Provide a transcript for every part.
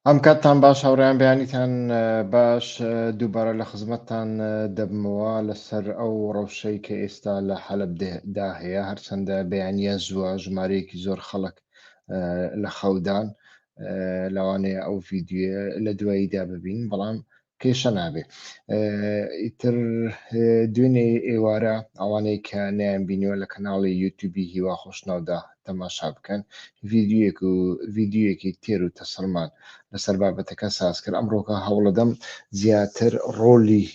ئەم کاتتان باش هاوڕێیان بەیانیتان باش دووبارە لە خزمەتتان دەبمەوە لەسەر ئەو ڕەوشەی کە ئێستا لە حەلەبدا هەیە هەرچەندە بەیانیە زووە ژمارەیەکی زۆر خەڵک لە خەودان لەوانەیە ئەو ڤیددیوە لە دواییدا ببین بەڵام کێشە نابێ ئیتر دوێنێ ئێوارە ئەوانەی کە نیان بینیوە لە کەناڵی یوتیوبی هیوا خۆشناودا تەماشا بکەن ڤیددیوەکی تێر و تەسەڵمان لەسەر بابەتەکە ساز کرد ئەمڕۆکە هەوڵەدەم زیاتر ڕۆلی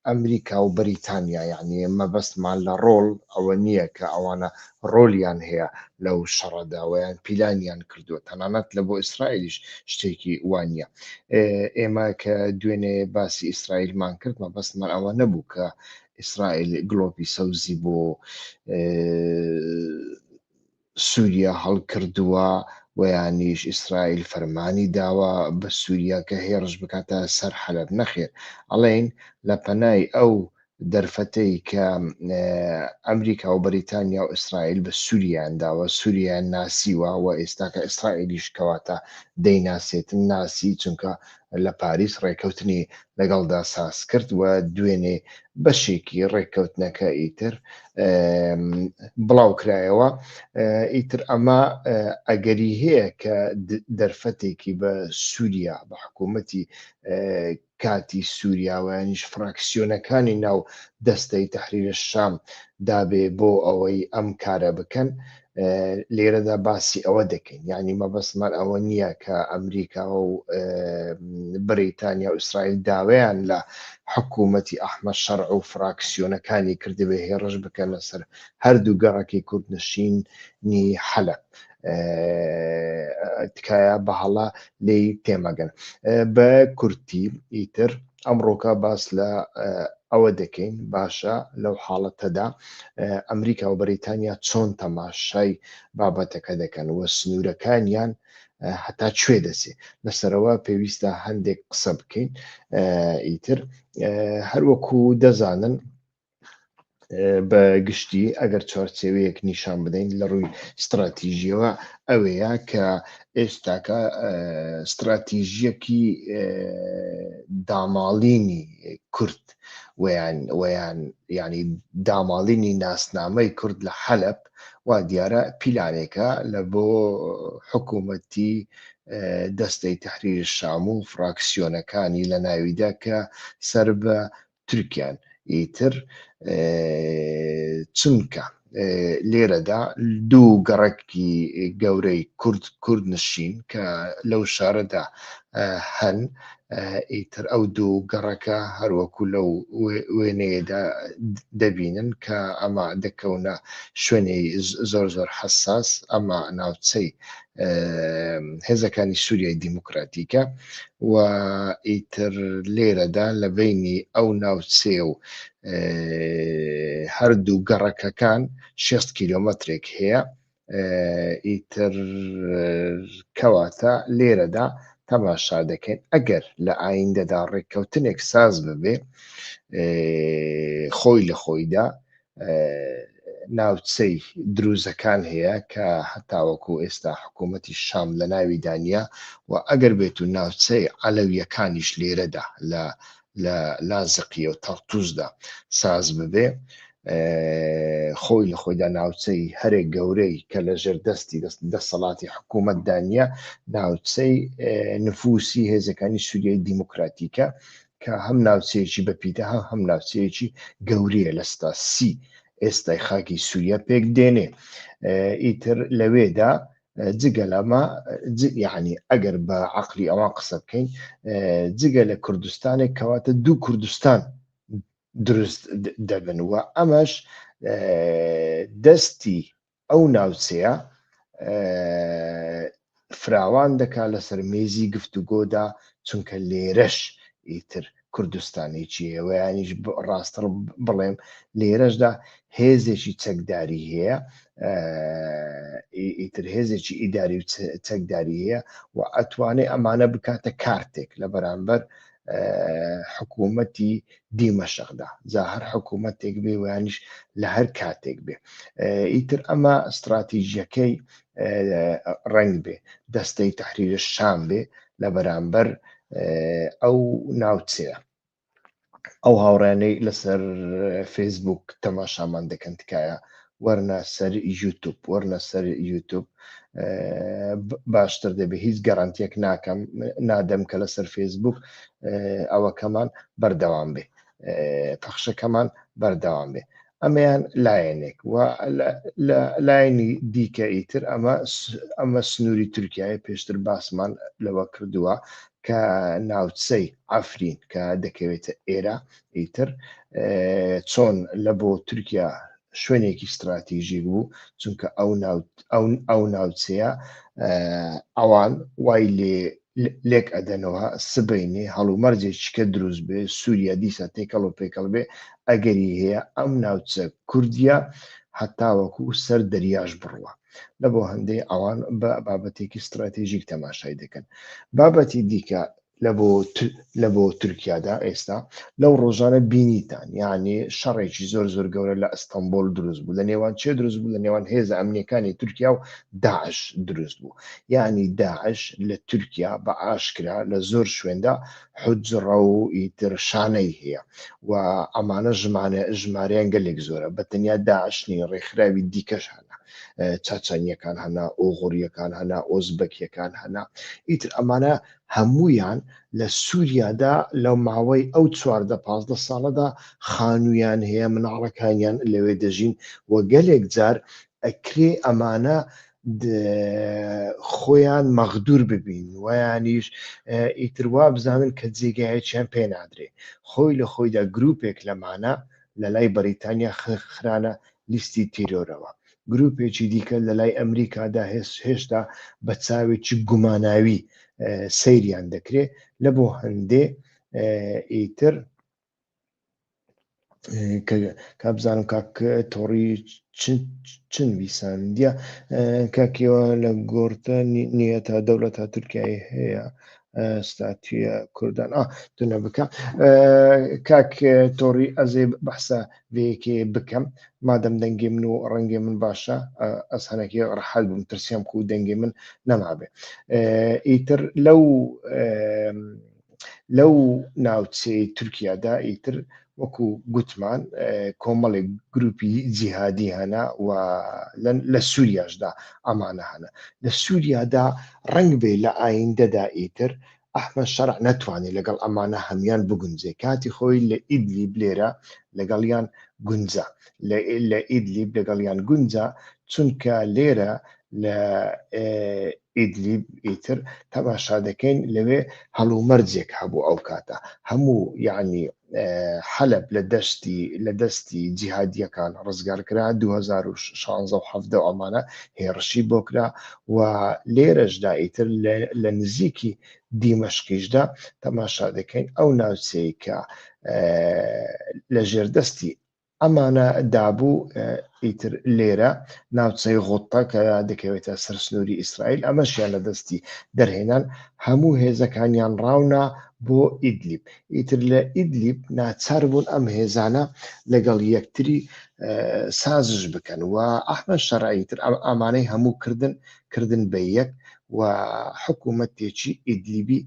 ئەمریکا و بەریتانیا یعنی مەبەستمان لە ڕۆڵ ئەوە نییە کە ئەوانە ڕۆلیان هەیە لەو شەڕەداوەیان پیلانیان کردووە تەنانەت لە بۆ ئیسرائیلیش شتێکی وانە ئێمە کە دوێنێ باسی ئیسرائیلمان کرد مەبەستمان ئەوە نەبوو کە ئیسرائیل گلۆپی سەوزی بۆ سووریا هەڵکردووە و یانیش ئیسرائیل فەرمانی داوە بە سووریا کە هێرش بکاتە سەر حەلەب نەخێر ئەڵێن لە پەنای ئەو دەرفەتەی کە ئەمریکا و بەریتانیا و ئیسرائیل بە سووریان داوە سووریان ناسیوە و ئێستا کە ئیسرائیلیش کەواتە دەیناسێتن ناسی چونکە لە پاریس ڕێکەوتنی لەگەڵدا ساز کرد و دوێنێ بەشێکی ڕێککەوتنەکە ئیتر بڵاو کرایەوە ئیتر ئەمە ئەگەری هەیە کە دەرفەتێکی بە سووریا بە حکوومەتی کاتی سووریاوەیانیش فراکسیۆنەکانی ناو دەستەی تەحریرە شام دابێ بۆ ئەوەی ئەم کارە بکەن لێرەدا باسی ئەوە دەکەین یعنی مەبەستمان ئەوە نییە کە ئەمریکا و بریتانیا و ئیسرائیل داوایان لە حکوومەتی ئەحمە شەرع و فراکسیۆنەکانی کردبێ هێڕش بکەن لەسەر هەردوو گەڕەکی کوردنشینی حەلەب تکایە بەهەڵا لێی تێمەگەن بە کورتی ئیتر ئەمڕۆکە باس لە ئەوە دەکەین باشە لەو حاڵەتەدا ئەمریکا و بەریتانیا چۆن تەماشای بابەتەکە دەکەن وە سنوورەکانیان هەتا کوێ دەسێ لەسەرەوە پێویستە هەندێک قسە بکەین ئیتر هەروەکو دەزانن بە گشتی ئەگەر چوارچێوەیەک نیشان بدەین لە ڕووی استراتیژیەوە ئەوەیە کە ئێستاکە استراتیژیەکی داماڵینی کورد ویان ینی داماڵینی ناسنامەی کورد لە حەلەب وا دیارە پیلانێکە لە بۆ حکوومەتی دەستەی تەحریر شام و فراکسیۆنەکانی لە ناویدا کە سەر بە تورکیان ئیتر چونکە لێرەدا دوو گەڕێکی گەورەی کورد نشین کە لەو شارەدا هەن ئیتر ئەو دوو گەڕەکە هەروەکو لەو وێنەیەدا دەبینن کە ئەمە دەکەونە شوێنەی زۆر زۆر حساس ئەمە ناوچەی هێزەکانی سووریای دیموکراتیکە و ئیتر لێرەدا لە بینی ئەو ناوچێ و هەردوو گەڕەکەکان 6 کیلۆمەترێک هەیە ئیتر کەواتە لێرەدا تەماشا دەکەین ئەگەر لە ئایندەدا ڕێککەوتنێک ساز ببێ خۆی لە خۆیدا ناوچەی دروزەکان هەیە کە هەتاوەکو ئێستا حکوومەتی شام لە ناوی دانیا و ئەگەر بێت و ناوچەی عەلەویەکانیش لێرەدا لە لازقیە و تەرتوزدا ساز ببێ خۆی لە خۆیدا ناوچەی هەرێک گەورەی کە لە ژێردەستی دەسەڵاتی حکوومەت دانیا ناوچەی نفوسی هێزەکانی سووریای دیموکراتیکە کە هەم ناوچەیەکی بەپیتە هەم ناوچەیەکی گەورەیە لەستا سی ئێستای خاکی سووریا پێک دێنێ ئیتر لەوێدا جگە لەمە یعنی ئەگەر بە عەقلی ئەوان قسە بکەین جگە لە کوردستانێک کەواتە دوو کوردستان دروست دەبن وە ئەمەش دەستی ئەو ناوچەیە فراوان دەکا لەسەر مێزی گفتوگۆدا چونکە لێرەش ئیتر کوردستانێکی ئێوەیانیش ڕاستە بڵێم لێرەشدا هێزێکی چەکداری هەیە ئیتر هێزێکی ئیداری و چەکداری هەیە و ئەتوانێ ئەمانە بکاتە کارتێک لە بەرامبەر حکوومەتی دیمەشقدا جا هەر حکوومەتێک بێ ویانیش لە هەر کاتێک بێ ئیتر ئەمە استراتیژیەکەی ڕنگ بێ دەستەی تەحریرە شام بێ لە بەرامبەر ئەو ناوچەیە ئەو هاوڕێنەی لەسەر فەیسبوک تەماشامان دەکەن تکایە وەرنە سەر یوتوب وەرنە سەر یوتوب باشتر دەبێت هیچ گەڕانتیەک نادەم کە لەسەر فەیسبوک ئەوەکەمان بەردەوام بێ پەخشەکەمان بەردەوام بێ ئەمەیان لایەنێک و لایەنی دیکە ئیتر ئەمە سنووری تورکیای پێشتر باسمان لەوە کردووە کە ناوچەی ئەفرین کە دەکەوێتە ئێرە ئیتر چۆن لە بۆ تورکیا شوێنێکی استراتیژیک بوو چونکە ئەو ناوچەیە ئەوان وای لێک ئەدەنەوە سبەینێ هەڵومەرجێکی کە دروست بێ سووریا دیسە تێکەڵ و پێکەڵ بێ ئەگەری هەیە ئەم ناوچە کوردیا هەتاوەکو سەر دەریاش بڕوە لە بۆ هەندەی ئەوان بە بابەتێکی استراتیژیک تەماشای دەکەن بابەتی دیکە لە بۆ تورکیادا ئێستا لەو ڕۆژانە بینیتان یعنی شەڕێکی زۆر گەورە لە ئەستەمبۆل دروست بوو لە نێوان چێ دروست بوو لە نێوان هێزە ئەمنیەکانی تورکیا و داعش دروست بوو یعنی داعش لە تورکیا بە ئاشکرا لە زۆر شوێندا حجڕە و ئیتر شانەی هەیە و ئەمانە ژمارەیان گەلێک زۆرە بەتەنیا داعشنی ڕێکخراوی دیکەش هەنا چاچانیەکان هەنا ئۆغوریەکان هەنا ئۆزبەکیەکان هەنا ئیتر ئەمانە هەموویان لە سووریادا لە ماوەی ئەو 14-15 ساڵەدا خانوویان هەیە مناڵەکانیان لەوێ دەژین و گەلێک جار ئەکرێ ئەمانە خۆیان مەغدور ببین ویانیش ئیتر وا بزانن کە جێگایەکیان پێ نادرێ خۆی لە خۆیدا گروپێک لەمانە لە لای بەریتانیا خرانە لیستی تیرۆرەوە گروپێکی دیکە لە لای ئەمریکادا هێشتا بە چاوێکی گوماناوی سەیریان دەکرێت لە بۆ هەندێ ئیتر کابزانم کاک تۆڕی چن ویساندیە کاکیەوە لە گۆرتە نیەتە دەوڵەتە تورکیای هەیە ستاتویە کوردان تونە بکە کاک تۆڕی ئەزێ بەحسە وەیەکێ بکەم مادەم دەنگی من و ڕەنگی من باشە ئەس هەنێکی ڕەحەت بووم ترسیام و دەنگی من نەمابێ ئیتر لەو ناوچەی تورکیادا ئیتر وەکو گوتمان کۆمەڵێک گروپی جیهادی هەنا و لە سووریاشدا ئەمانە هەنا لە سووریادا ڕنگ بێ لە ئایندەدا ئیتر ئەحمەد شەرع نەتوانێت لەگەڵ ئەمانە هەمان بگونجێ کاتی خۆی لە ئیدلیب لێرە لەگەڵیان گونجا لە ئیدلیب لەگەڵیان گونجا چونکە لێرە لە ئیدلیب ئیتر تەماشا دەکەین لەوێ هەڵومەرجێک هەبوو ئەو کاتە هەموو یعنی حەلب لە دەستی جیهادیەکان ڕزگارکرا 2016 و 17 ئەمانە هێرشی بۆ کرا و لێرەشدا ئیتر لە نزیکی دیمەشقیشدا تەماشا دەکەین ئەو ناوچەی کە لە ژێردەستی ئەمانە دابوو ئیتر لێرە ناوچەی غوتە کە دەکەوێتە سەر سنووری ئیسرائیل ئەمەشیان لە دەستی دەرهێنان هەموو هێزەکانیان ڕاونا بۆ ئیدلیب ئیتر لە ئیدلیب ناچار بوون ئەم هێزانە لەگەڵ یەکتری سازش بکەن و ئەحمەد شەرعی تر ئەمانەی هەموو کردن بە یەک و حکوومەتێکی ئیدلیبی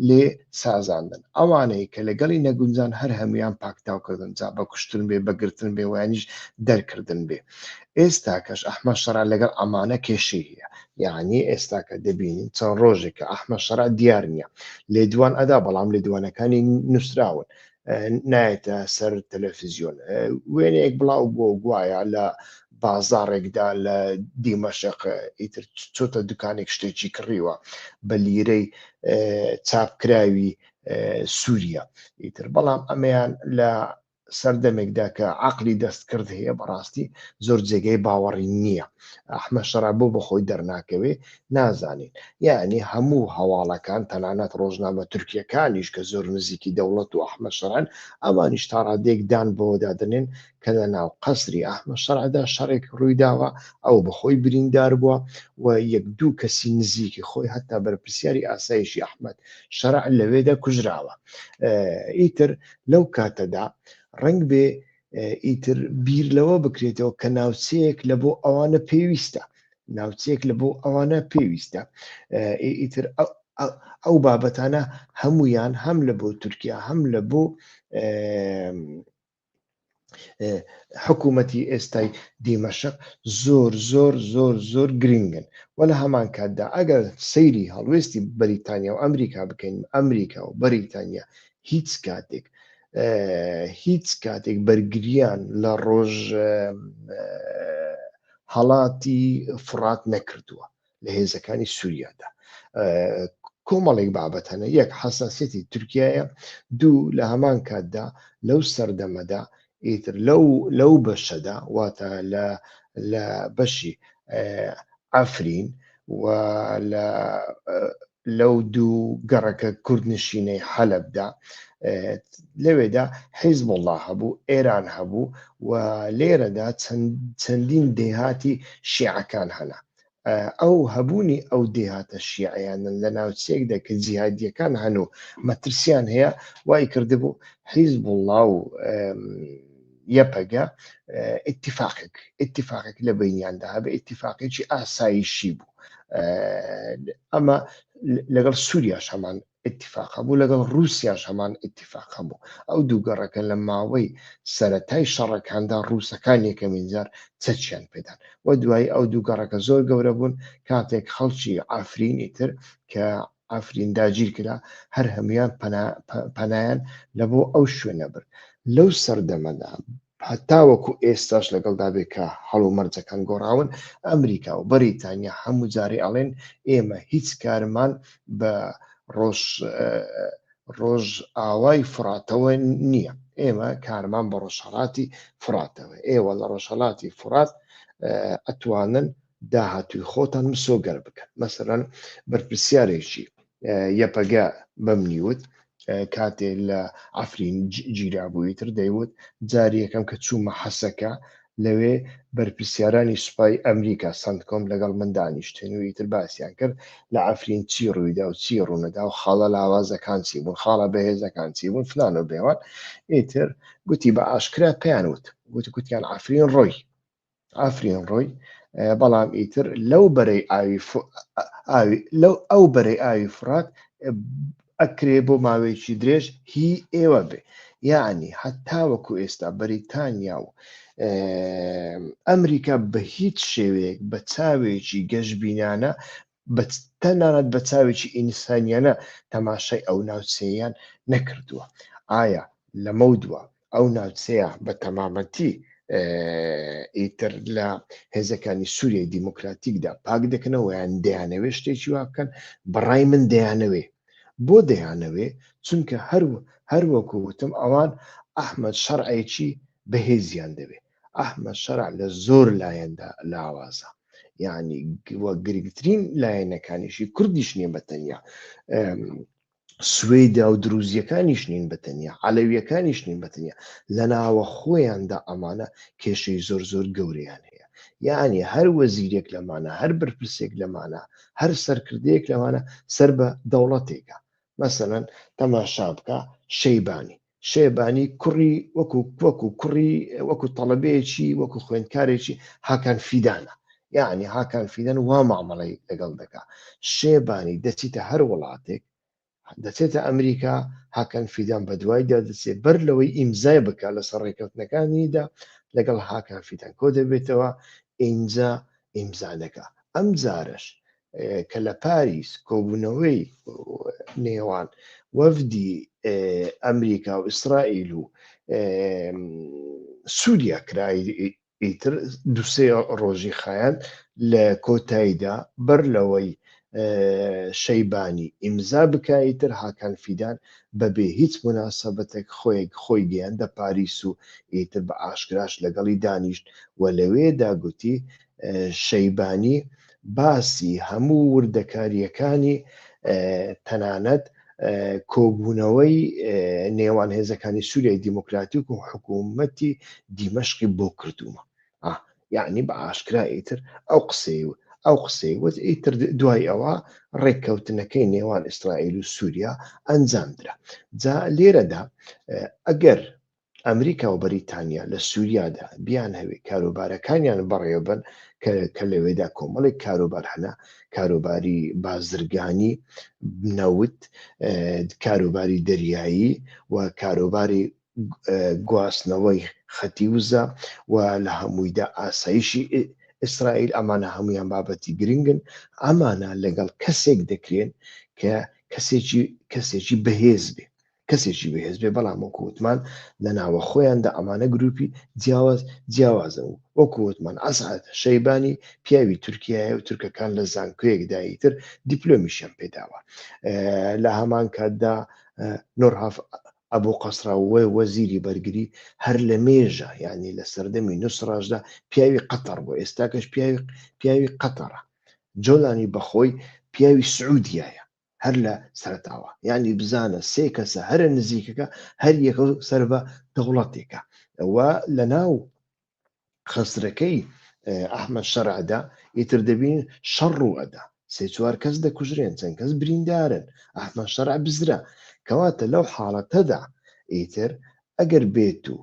لێ سازاندن ئەوانەی کە لەگەڵی نەگونجان هەر هەمویان پاکتاوکردن جا بە کوشتن بێ بەگرتن بێ وانیش دەرکردن بێ ئێستا کەش ئەحمەد شەرع لەگەڵ ئەمانە کێشەی هەیە یعنی ئێستا کە دەبینین چەند ڕۆژێکە ئەحمەد شەرع دیار نییە لێدوان ئەدا بەڵام لێدوانەکانی نووسراون نایەتە سەر تەلەڤیزیۆن وێنەیەک بڵاو بۆ گوایە لە بازارێکدا لە دیمەشق ئیتر چۆتە دوکانێک شتێکی کڕیوە بە لیرەی چاپکراوی سووریا ئیتر بەڵام ئەمەیان لە سەردەمێکدا کە عەقلی دەستکرد هەیە بەڕاستی زۆر جێگەی باوەڕی نییە. ئەحمەد شەرع بۆ بەخۆی دەرناکەوێ نازانین. یعنی هەموو هەواڵەکان تەنانەت ڕۆژنامە تورکیەکانیش کە زۆر نزیکی دەوڵەت و ئەحمەد شەرعن ئەمانیش تا ڕادێک دان بەوەدا دەنێن کە لە ناو قەسری ئەحمەد شەرعدا شەڕێک ڕوویداوە ئەو بەخۆی بریندار بووە و یەک دوو کەسی نزیکی خۆی هەتا بەرپرسیاری ئاسایشی ئەحمەد شەرع لەوێدا کوژراوە. ئیتر لەو کاتەدا ڕنگ بێ ئیتر بیر لەوە بکرێتەوە کە ناوچەیەک لە بۆ ئەوانە پێویستە، ناوچەیەک لە بۆ ئەوانە پێویستە. ئیتر ئەو بابەتانە هەمویان هەم لە بۆ تورکیا هەم لە بۆ حکوومەتی ئێستای دیمەشق زۆر زۆر زۆر زۆر گرنگن و لە هەمان کاتدا ئەگەر سەیری هەڵوێستی بەریتانیا و ئەمریکا بکەین ئەمریکا و بەریتانیا هیچ کاتێک بەرگریان لە ڕۆژ هەڵاتی فرات نەکردووە لە هێزەکانی سووریادا. کۆمەڵێک بابەتەنە یەک حەساسیەتی تورکیایە، دوو لە هەمان کاتدا لەو سەردەمەدا ئیتر لەو بەشەدا واتە لە بەشی ئەفرین و لەو دوو گەڕەکە کوردنشینەی حەلەبدا لەوێدا حیزبوڵڵا هەبوو، ئێران هەبوو و لێرەدا چەندین دێهاتی شیعەکان هەنا. ئەو هەبوونی ئەو دێهاتە شیعەیانن لە ناوچەیەکدا کە جیهادیەکان هەن و مەترسیان هەیە وای کردبوو حیزبوڵڵا و یەپەگە ئیتیفاقێک لە بینیاندا هەبێ، ئیتیفاقێکی ئاسایشی بوو. ئەمە لەگەڵ سووریاش هەمان ئیتیفاق هەبوو، لەگەڵ رووسیاش هەمان ئیتیفاق هەبوو. ئەو دوو گەڕەکە لە ماوەی سەرەتای شەڕەکاندا ڕووسەکان یەکەمین جار چەچیان پێدان و دوای ئەو دوو گەڕەکە زۆر گەورە بوون کاتێک خەڵکی ئافرینی تر کە ئافرین داگیر کرا هەر هەمویان پەنایان لە بۆ ئەو شوێنە برد. لەو سەردەمەدا هەتاوەکو ئێستاش لەگەڵدا بێ کە هەڵ و مەرجەکان گۆڕاون ئەمریکا و بەریتانیا هەموو جارێ ئەڵێن ئێمە هیچ کارمان بە ڕۆژ ئاوای فراتەوە نییە، ئێمە کارمان بە ڕۆژهەڵاتی فراتەوە، ئێوە لە ڕۆژهەڵاتی فرات ئەتوانن داهاتووی خۆتان مسۆگەر بکەن. مەسەڵەن بەرپرسیارێکی یەپەگە بەم نیوت کاتێ لە ئەفرین گیرابووی تر دەیوت جاری یەکەم کە چوومە حەسەکە لەوێ بەرپرسیارانی سوپای ئەمریکا سەنتکۆم لەگەڵ من دانیشتین و ئیتر باسییان کرد لە ئەفرین چی ڕوویدا و چی ڕوونەدا و خاڵە لاوازەکان چی بوون، خاڵە بەهێزەکان چی بوون فلان و بێوان. ئیتر گوتی بە ئاشکرا پێیان وت گوتیان ئەفرین ڕۆی، بەڵام ئیتر لەو بەرەی ئاوی فرات ئەکرێ بۆ ماوەیەکی درێژ هی ئێوە بێ. یعنی هەتاوەکو ئێستا بەریتانیا و ئەمریکا بە هیچ شێوەیەک بە چاوێکی گەشتبینانە تەنانەت بە چاوێکی ئینسانیانە تەماشای ئەو ناوچەیان نەکردووە. ئایا لەمە دووە ئەو ناوچەیە بە تەمامەتی ئیتر لە هێزەکانی سووریای دیموکراتیکدا پاک دەکەنەوە یان دەیانەوێ شتێکی وا بکەن؟ بەڕای من دەیانەوێ. بۆ دەیانەوێ؟ چونکە هەروەکو وتم ئەوان ئەحمەد شەرعێکی بەهێزیان دەوێت. ئەحمەد شەرع لە زۆر لایەندا لاوازە، یعنی وە گرنگترین لایەنەکانیشی کوردیش نییە بەتەنیا، سوێدا و دروزیەکانیش نین بەتەنیا، عەلەویەکانیش نین بەتەنیا، لە ناوە خۆیاندا ئەمانە کێشەی زۆر زۆر گەورەیان هەیە. یعنی هەر وەزیرێک لەمانە، هەر بەرپرسێک لەمانە، هەر سەرکردەیەک لەمانە سەر بە دەوڵەتێکە. مەسەڵەن تەماشا بکە شێبانی کوڕی وەکو تەڵەبەیەکی وەکو خوێندکارێکی هاکان فیدانە، یعنی هاکان فیدان وا مامەڵەی لەگەڵ دەکا. شێبانی دەچیتە هەر وڵاتێک، دەچێتە ئەمریکا، هاکان فیدان بە دوایدا دەچێت بەر لەوەی ئیمزای بکە لەسەر ڕێکەوتنەکانیدا لەگەڵ هاکان فیدان کۆ دەبێتەوە ئینجا ئیمزا دەکا. ئەم جارش کە لە پاریس کۆبوونەوەی نێوان وەفدی ئەمریکا و ئیسرائیل و سووریا کرای ئیتر دووسێ ڕۆژی خایەن لە کۆتاییدا بەر لەوەی شەیبانی ئیمزا بکایتر هاکان فیدان بەبێ هیچ مناسەبەتێک خۆی گەیاندە پاریس و ئیتر بە ئاشکراش لەگەڵی دانیشت و لەوێدا گوتی شەیبانی باسی هەموو وردەکاریەکانی تەنانەت کۆبوونەوەی نێوان هێزەکانی سووریای دیموکراتیک و حکوومەتی دیمەشقی بۆ کردوومە. یعنی بە ئاشکرا ئیتر ئەو قسەی وت ئیتر دوای ئەوە ڕێککەوتنەکەی نێوان ئیسرائیل و سووریا ئەنجامدرا. جا لێرەدا ئەگەر ئەمریکا و بەریتانیا لە سووریادا بیان هەوێ کاروبارەکانیان بەڕێوەبن کە لەوێدا کۆمەڵێک کاروبار هەنا، کاروباری بازرگانی، نەوت، کاروباری دەریایی و کاروباری گواستنەوەی خەتیوزە و لە هەموویدا ئاسایشی ئیسرائیل، ئەمانە هەمویان بابەتی گرنگن. ئەمانە لەگەڵ کەسێک دەکرێن کە کەسێکی بەهێز بێ بەڵام وەکووتمان لە ناوە خۆیاندا ئەمانە گروپی جیاوازە و وەکووتمان ئەسعەد شەیبانی پیاوی تورکیایە و تورکەکان لە زانکۆیەکداییتر دیپلۆمیشیان پێداوە. لە هەمان کاتدا نۆرهاف ئەبوو قەسراوە وەزیری بەرگری هەر لە مێژە یعنی لە سەردەمی نووسڕاشدا پیاوی قەتەر بۆ ئێستاکەش پیاوی قەتەرە، جۆلانی بەخۆی پیاوی سعودیایە هەر لە سەرتاوە، یعنی بزانە سێ کەسە هەرە نزیکەکە هەر یەکە سەر بە دەوڵەتێکە و لە ناو خەسرەکەی ئەحمەد شەرعدا ئیتر دەبین شەڕ ڕوئەدا، سێ چوار کەس دەکوژرێن، چەند کەس بریندارن، ئەحمەد شەرع بزرا. کەواتە لەو حاڵەتەدا ئیتر ئەگەر بێت و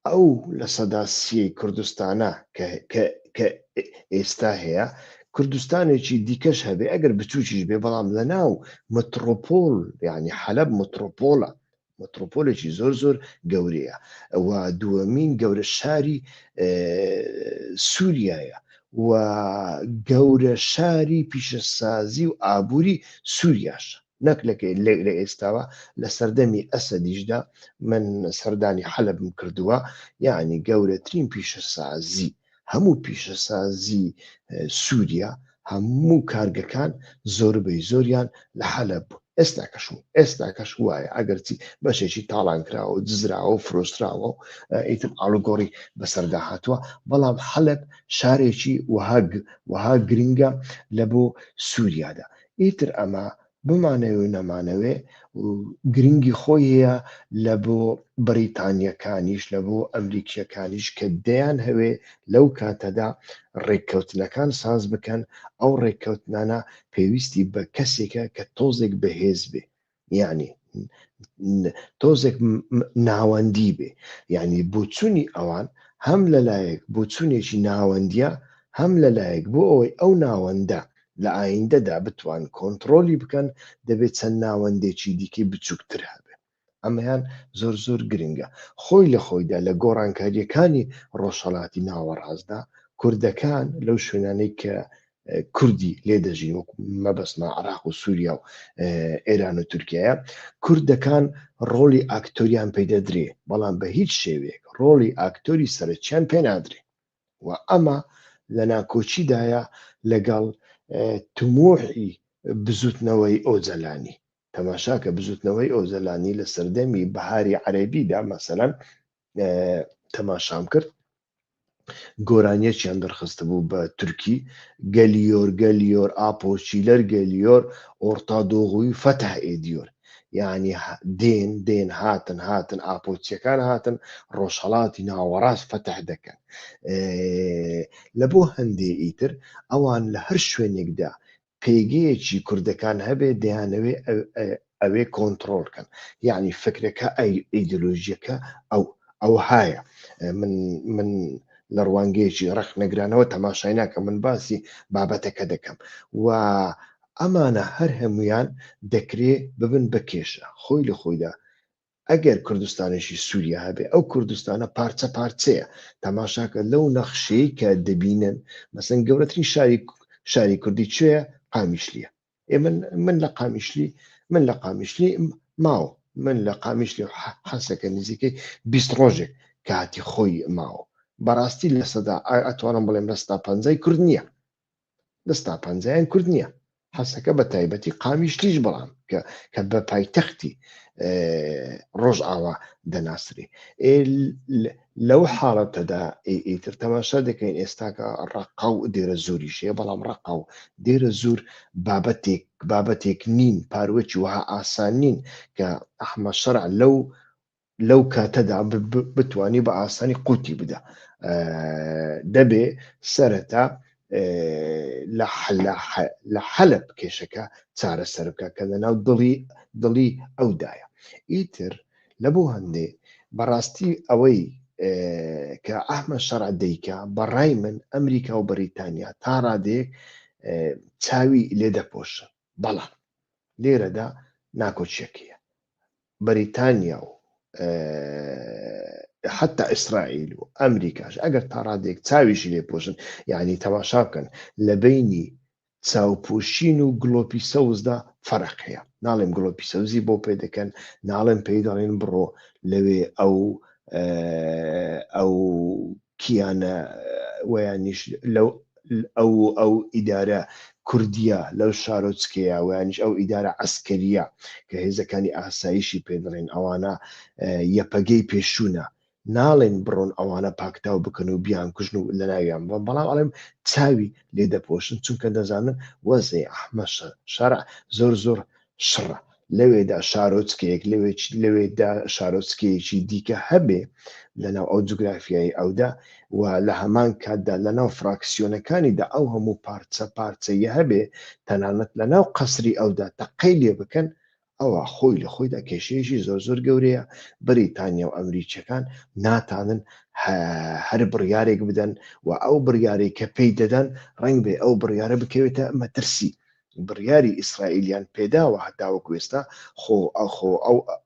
ئەو لە سەدا سیەی کوردستانە کە ئێستا هەیە کوردستانێکی دیکەش هەبێ ئەگەر بچووکیش بێ، بەڵام لە ناو مترۆپۆل یعنی حەلەب مترۆپۆلێکی زۆر گەورەیە و دووەمین گەورە شاری سووریایە و گەورە شاری پیشەسازی و ئابووری سووریاشە، نەک لە ئێستاوە لە سەردەمی ئەسەدیشدا من سەردانی حەلەبم کردووە، یعنی گەورەترین پیشەسازی هەموو پیشەسازی سووریا هەموو کارگەکان زۆربەی زۆریان لە حەلەب بوو. ئێستاکەش وایە ئەگەرچی بەشێکی تاڵان کراوە و دزراوە و فرۆستراوە و ئیتر ئاڵوگۆڕی بەسەردا هاتووە، بەڵام حەلەب شارێکی وەها گرنگە لە بۆ سووریادا. ئیتر ئەمە بمانەوێ و نەمانەوێ گرنگی خۆی هەیە لە بۆ بەریتانیەکانیش لە بۆ ئەمریکیەکانیش کە دەیان هەوێ لەو کاتەدا ڕێککەوتنەکان ساز بکەن. ئەو ڕێککەوتنانە پێویستی بە کەسێکە کە تۆزێک بەهێز بێ، یعنی تۆزێک ناوەندی بێ، یعنی بۆچوونی ئەوان هەم لەلایەک بۆچوونێکی ناوەندیە، هەم لەلایەک بۆ ئەوەی ئەو ناوەندە لە ئایندەدا بتوان کۆنتڕۆلی بکەن دەبێت چەند ناوەندێکی دیکەی بچووکتر هەبێ. ئەمەیان زۆر گرنگە. خۆی لە خۆیدا لە گۆڕانکاریەکانی ڕۆژهەڵاتی ناوەڕاستدا کوردەکان لەو شوێنانەی کە کوردی لێ دەژین وەکو مەبەسما عێراق و سووریا و ئێران و تورکیایە، کوردەکان ڕۆڵی ئاکتۆریان پێدەدرێ، بەڵام بە هیچ شێوەیەک ڕۆڵی ئاکتۆری سەرچیان پێنادرێ و ئەمە لە ناکۆچیدایە لەگەڵ تموحی بزوتنەوەی ئۆجەلانی. تەماشاکە بزوتنەوەی ئۆجەلانی لە سەردەمی بەهاری عەرەبیدا مەسەلەن تەماشام کرد، گۆرانیەکیان دەرخستە بوو بە تورکی، گەلیۆر ئاپۆچیلەر گەلیۆر ئۆرتادۆغوی فەتح ئێدیۆر، یعنی دێن هاتن ئاپۆچیەکان هاتن ڕۆژهەڵاتی ناوەڕاست فەتح دەکەن. لە بۆ هەندێ ئیتر ئەوان لە هەر شوێنێکدا پێگەیەکی کوردەکان هەبێ دەیانەوێ ئەوێ کۆنتڕۆڵکەن، یعنی فکرەکە ئیدۆلۆژیەکە ئەو هایە. من لە ڕوانگەیەکی ڕەخ نەگرانەوە تەماشای ناکەم، من باسی بابەتەکە دەکەم و ئەمانە هەر هەمویان دەکرێ ببن بە کێشە. خۆی لە خۆیدا ئەگەر کوردستانێکی سووریا هەبێ، ئەو کوردستانە پارچەیە. تەماشاکە لەو نەخشەی کە دەبینن، مەسەن گەورەترین شاری کوردی کوێیە؟ قامیشلیە. من لە قامیشلی ماوە، من لە قامیشلی حەسەکە نزیکەی 20 ڕۆژێک کاتی خۆی ماوە. بەڕاستی لە سەدا ئەتوانم بڵێم لە 150 کورد نییە، لە 150 کورد نییە، حەسەکە بە تایبەتی قامیشتیش بەڵام کە بە پایتەختی ڕۆژئاوا دەناسرێ. لەو حاڵەتەدا ئیتر تەماشا دەکەین ئێستاکە ڕقەو دێرە زۆریش هەیە، بەڵام ڕقەو دێرە زۆر بابەتێک نین، پاروەکی وها ئاسان نین کە ئەحمەد شەرع لەو کاتەدا بتوانێت بە ئاسانی قوتی بدە. دەبێ سەرەتا لە حەلب کێشەکە چارەسەر بکە کە لەناو دڵی ئەودایە. ئیتر لەبوو هەندێ بەڕاستی ئەوەی کە ئەحمەد شەرع دەیکا بەڕای من ئەمریکا و بەریتانیا تا ڕادێک چاوی لێ دەپۆشن، بەڵام لێرەدا ناکۆچیەکەیە بەریتانیا و حتا ئیسرائیل و ئەمریکاش ئەگەر تا ڕادێک چاویشی لێ پۆشن، یعنی تەماشا بکەن لە بینی چاوپۆشین و گلۆپی سەوزدا فەرق هەیە. ناڵێم گلۆپی سەوزی بۆ پێ دەکەن، ناڵێم پێی دەڵێن بڕۆ لەوێ ئەو کیانە ویانیش ئەو ئیدارە کوردیە لەو شارۆچکەیە ویانیش ئەو ئیدارە عەسکەریە کە هێزەکانی ئاسایشی پێ دەڵێن ئەوانە یەپەگەی پێشوونە، ناڵێن بڕۆن ئەوانە پاکتاو بکەن و بیان کوژن و لە ناویان بڵێن، بەڵام ئەڵێم چاوی لێ دەپۆشن چونکە دەزانن وەزەی ئەحمەد شەرع زۆر شڕە. لەوێدا شارۆچکەیەک لەوێدا شارۆچکەیەکی دیکە هەبێ لەناو ئەو جوگرافیایی ئەودا و لە هەمان کاتدا لەناو فراکسیۆنەکانیدا ئەو هەموو پارچەیە هەبێ تەنانەت لەناو قەسری ئەودا تەقەی لێ بکەن، ئەوە خۆی لە خۆیدا کێشەیەکی زۆر گەورەیە. بەریتانیا و ئەمریکیەکان ناتانن هەر بڕیارێک بدەن و ئەو بڕیارێک کە پێی دەدەن ڕەنگ بێ ئەو بڕیارە بکەوێتە مەترسی. بڕیاری ئیسرائیلیان پێداوە هەتاوەکو ئێستا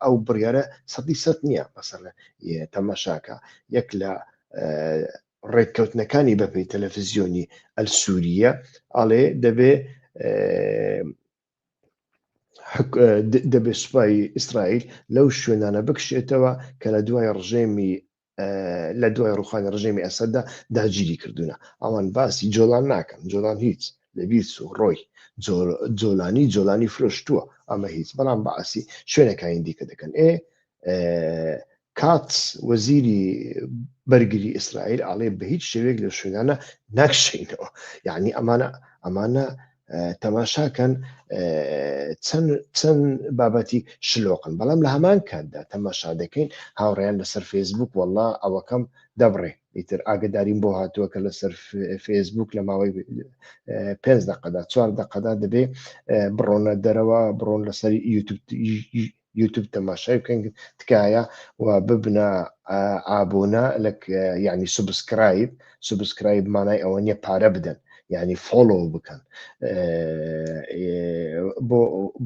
ئەو بڕیارە 100% نییە. مەسەڵەن تەماشاکە یەک لە ڕێککەوتنەکانی بەپێی تەلەڤیزیۆنی ئەلسووریە ئەڵێ دەبێ سوپای ئیسرائیل لەو شوێنانە بکشێتەوە کە لە دوای ڕوخانی ڕژێمی ئەسەددا داگیری کردوونە. ئەوان باسی جۆلان ناکەن، جۆلان هیچ لەبیر و ڕۆی جۆلانی فرۆشتووە، ئەمە هیچ، بەڵام باسی شوێنەکانی دیکە دەکەن. کاتس وەزیری بەرگری ئیسرائیل ئاڵێ بە هیچ شێوێک لە شوێنانە ناکشینەوە. یعنی ئەمانە تەماشاکەن چەند بابەتی شلۆقن، بەڵام لە هەمان کاتدا تەماشا دەکەین هاوڕێیان لەسەر فێسبوک وەڵڵا ئەوەکەم دەبڕێ. ئیتر ئاگداریم بۆ هاتووە کە لەسەر فێسبوک لە ماوەی 5 دقەدا 4 دقەدا دەبێ بڕۆنە دەرەوە، بڕۆن لەسەر یوتیوب تەماشای بکەن تکایە و ببنە ئابۆنە یعنی سوبسکرایب مانای ئەوە نیە پارە بدەن، یعنی فۆلۆ بکەن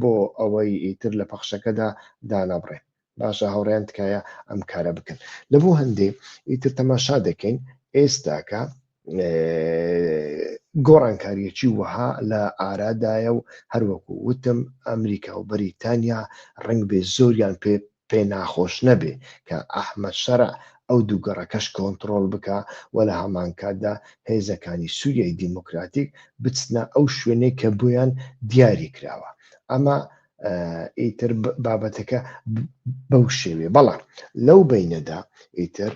بۆ ئەوەی ئیتر لە پەخشەکەدا دانەبڕێ. باشە هاوڕێیان تکایە ئەم کارە بکەن. لەبوو هەندێ ئیتر تەماشا دەکەین ئێستاکە گۆڕانکاریەکی وەها لە ئارادایە و هەروەکو وتم ئەمریکا و بەریتانیا ڕنگ بێ زۆریان پێ ناخۆش نەبێ کە ئەحمەد شەرع ئەو دووگەڕەکەش کۆنتڕۆڵ بکە و لە هەمان کاتدا هێزەکانی سووریای دیموکراتیک بچنە ئەو شوێنەی کە بۆیان دیاری کراوە. ئەمە ئیتر بابەتەکە بەو شێوێ، بەڵام لەو بینەدا ئیتر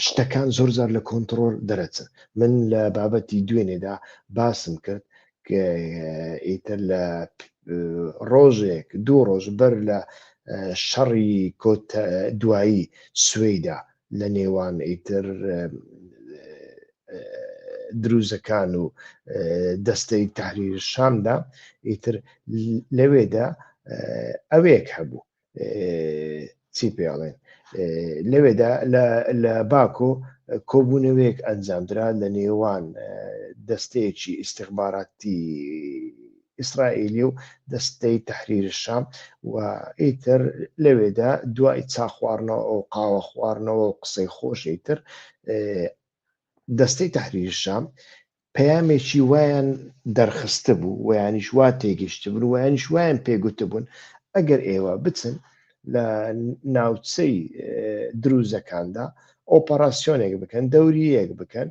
شتەکان زۆرجار لە کۆنتڕۆڵ دەرەچن. من لە بابەتی دوێنێدا باسم کرد کە ئیتر لە ڕۆژێک 2 ڕۆژ بەر لە شەڕی دوایی سوێیدا لە نێوان ئیتر دروزەکان و دەستەی تەحریری شامدا ئیتر لەوێدا ئەوەیەک هەبوو چی پێڵێن لەوێدا لە باکۆ کۆبوونەوەیەک ئەنجامدرا لە نێوان دەستەیەکی ئیستیخباراتی ئیسرائیلی و دەستەی تەحریری شام و ئیتر لەوێدا دوای چا خواردنەوە و قاوە خواردنەوە و قسەی خۆش ئیتر دەستەی تەحریری شام پەیامێکی وایان دەرخستە بوو ویانیش وا تێگەیشتە بوون ویانیش وایان پێگوتە بوون ئەگەر ئێوە بچن لە ناوچەی دروزەکاندا ئۆپەراسیۆنێک بکەن، دەوریەک بکەن،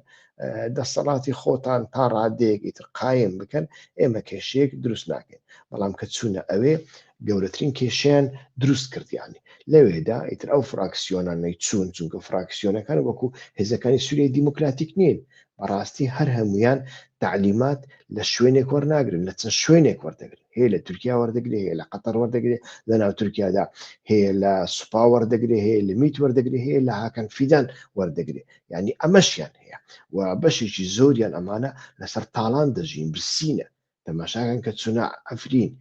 دەسەڵاتی خۆتان تا ڕادەیەک ئیتر قایم بکەن ئێمە کێشەیەک دروست ناکەین بەڵام کە چوونە ئەوێ گەورەترین کێشیان دروست کردیانی لەوێدا ئیتر ئەو فراکسیۆنانەی چوون چونکە فراکسیۆنەکان وەکو هێزەکانی سووریای دیموکراتیک نین بەڕاستی هەر هەمویان تعلیمات لە شوێنێک وەرناگرن لە چەند شوێنێک وەردەگرن هەیە لە تورکیا وەردەگرێ هەیە لە قەتەر وەردەگرێ لە ناو تورکیادا هەیە لە سوپا وەردەگرێ هەیە لە میت وەردەگرێ هەیە لە هاکەن فیدان وەردەگرێ یعنی ئەمەشیان هەیە و بەشێکی زۆریان ئەمانە لەسەر تاڵان دەژین برسینە تەماشاکەن کە چوونە ئەفرین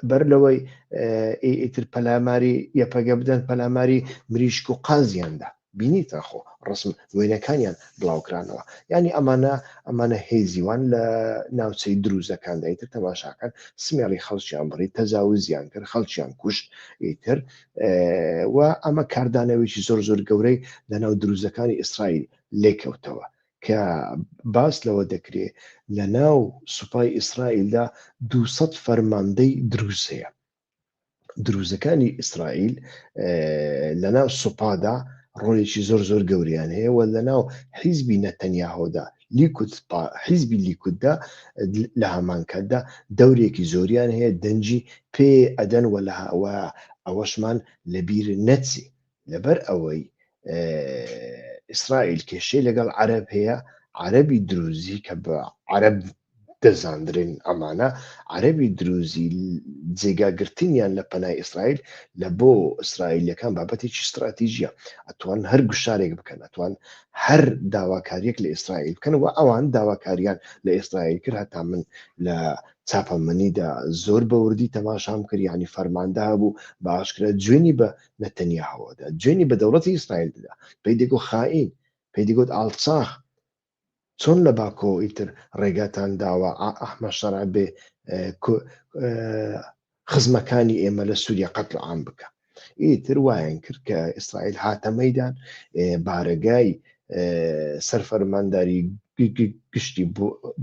بەر لەوەی ئیتر پەلاماری یەپەگە بدەن پەلاماری مریشک و قازیاندا بینیتە خۆ ڕسم وێنەکانیان بڵاوکرانەوە ینی ئەمانە هێزیوان لە ناوچەی دروزەکاندا ئیتر تەماشاکان سمێڵی خەڵکیان بڕی تەجاوزیان کرد خەڵکیان کوشت ئیتر و ئەمە کاردانەوەیکی زۆر زۆر گەورەی لە ناو دروزەکانی ئیسرائیل لێکەوتەوە کە باس لەوە دەکرێت لە ناو سوپای ئیسرائیلدا 200 فەرماندەی دروست هەیە دروزەکانی ئیسرائیل لە ناو سوپادا ڕۆڵێکی زۆر زۆر گەوریان هەیە و لە ناو حیزبی نەتەنیاهۆدا حیزبی لیکوددا لە هەمانکاتدا دەورێکی زۆریان هەیە دەنجی پێ ئەدەن و ئەوەشمان لەبیر نەچی لەبەر ئەوەی ئیسرائیل کێشەی لەگەڵ عەرەب هەیە عەرەبی دروزی کە بە عەرەب دەزاندرێن ئەمانە عەرەبی دروزی جێگاگرتنیان لە پەنای ئیسرائیل لە بۆ ئیسرائیلەکان بابەتێکی استراتیژیە ئەتوان هەر گوشارێک بکەن ئەتوان هەر داواکاریەک لە ئیسرائیل بکەن و ئەوان داواکاریان لە ئیسرائیل کرد هەتا من لە چاپەمەنیدا زۆر بەوردی تەماشام کرد ینی فەرماندا بوو بە ئاشکرا جوێنی بە نەتەنیاهۆدا جوێنی بە دەوڵەتی ئیسرائیل دەدا پێی دەگۆ خائین پێی دەگوت ئاڵچاخ چۆن لە باکۆ ئیتر ڕێگاتان داوە ئەحمە شەرع بێ خزمەکانی ئێمە لە سووریا قەتڵ عام بکە ئیتر وایان کرد کە ئیسرائیل هاتە مەیدان بارەگای سەرفەرمانداری گشتی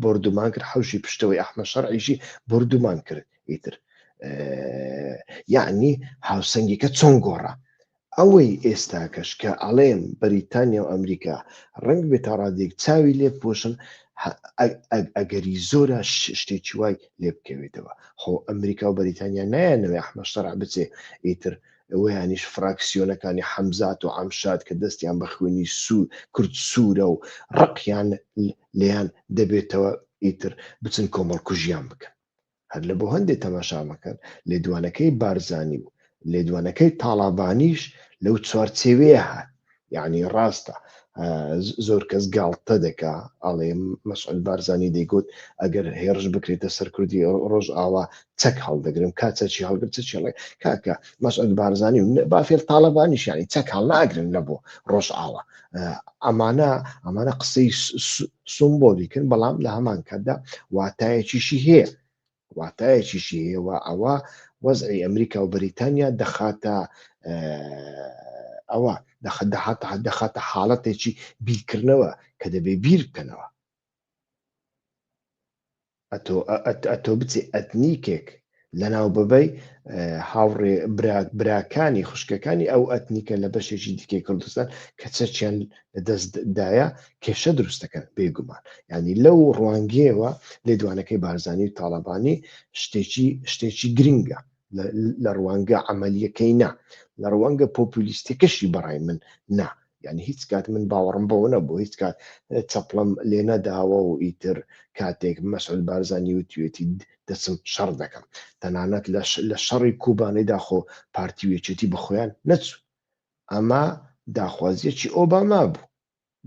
بردومان کرد حوشی پشتەوەی ئەحمە شەرعیشی بردومان کرد ئیتر یعنی هاوسەنگیکە چۆن گۆڕە ئەوەی ئێستاکەش کە ئەڵێن بەریتانیا و ئەمریکا ڕنگ بێتە ڕادێک چاوی لێ بپۆشن ئەگەری زۆرە شتێکی وای لێ بکەوێتەوە خۆ ئەمریکا و بەریتانیا نایانەوەی ئەحمە شەرع بچێ ئیتر ئەوەیانیش فراکسیۆنەکانی حەمزات و عەمشاد کە دەستیان بە خوێنی کورد سوورە و ڕقیان لێیان دەبێتەوە ئیتر بچن کۆمەڵکوژیان بکەن هەر لە بۆ هەندێک تەماشامەکەن لێدوانەکەی بارزانی و لێدوانەکەی تاڵابانیش لەو چوارچێوەیە هات یعنی ڕاستە زۆر کەس گاڵتە دەکا ئەڵێ مەسعود بارزانی دەیگوت ئەگەر هێرش بکرێتە سەر کوردی ڕۆژ ئاوا چەک هەڵدەگرم کاچەکی هەڵگرت چێڵێ کاکە مەسعود بارزانی و بافێر تاڵەبانیش یعنی چەک هەڵ ناگرن لە بۆ ڕۆژ ئاوا ئەمانە قسەی سومبۆلیکن بەڵام لە هەمان کاتدا واتایەکیشی هەیە و ئەوە وەزعی ئەمریکا و بەریتانیا دەخاتە ئەوە دەخاتە حاڵەتێکی بیرکردنەوە کە دەبێ بیر بکەنەوە ئەتۆ بچێ ئەتنیکێک لەناو ببەی هاوڕێ براکانی خوشکەکانی ئەو ئەتنیکە لە بەشێکی دیکەی کوردستان کە چەچیان لەدەستدایە کێشە دروستەکەن بێگومان ینی لەو ڕوانگەیەوە لێدوانەکەی بارزانی و تاڵەبانی شتێکی گرنگە لە ڕوانگە عەمەلیەکەی نا لە ڕوانگە پۆپولیستیکەشی بەڕای من نا یعنی هیچ کات من باوەڕم بەوە نەبوو هیچ کات چەپڵم لێ نەداوە و ئیتر کاتێک مەسعود بارزانی و توێتی دەچم شەڕ دەکەم تەنانەت لە شەڕی کوبانەیدا خۆ پارتیوێچێتی بەخۆیان نەچوو ئەمە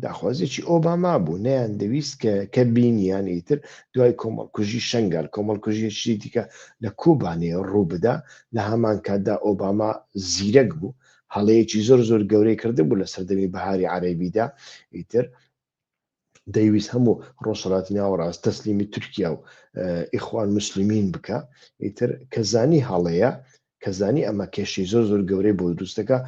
داخوازیەکی ئۆباما بوو نەیان دەویست کە بینیان ئیتر دوای کۆمەڵکوژی شەنگال کۆمەڵکوژیەکی دیکە لە کوبانەیە ڕوو بدا لە هەمان کاتدا ئۆباما زیرەک بوو هەڵەیەکی زۆر زۆر گەورەی کرده بوو لە سەردەمی بەهاری عەرەبیدا ئیتر دەیویست هەموو ڕۆژهەڵاتی ناوەڕاست تەسلیمی تورکیا و ئیخوان موسلیمین بکە ئیتر کەزانی هەڵەیە کەزانی ئەمە کێشەی زۆر زۆر گەورەی بۆ دروستەکە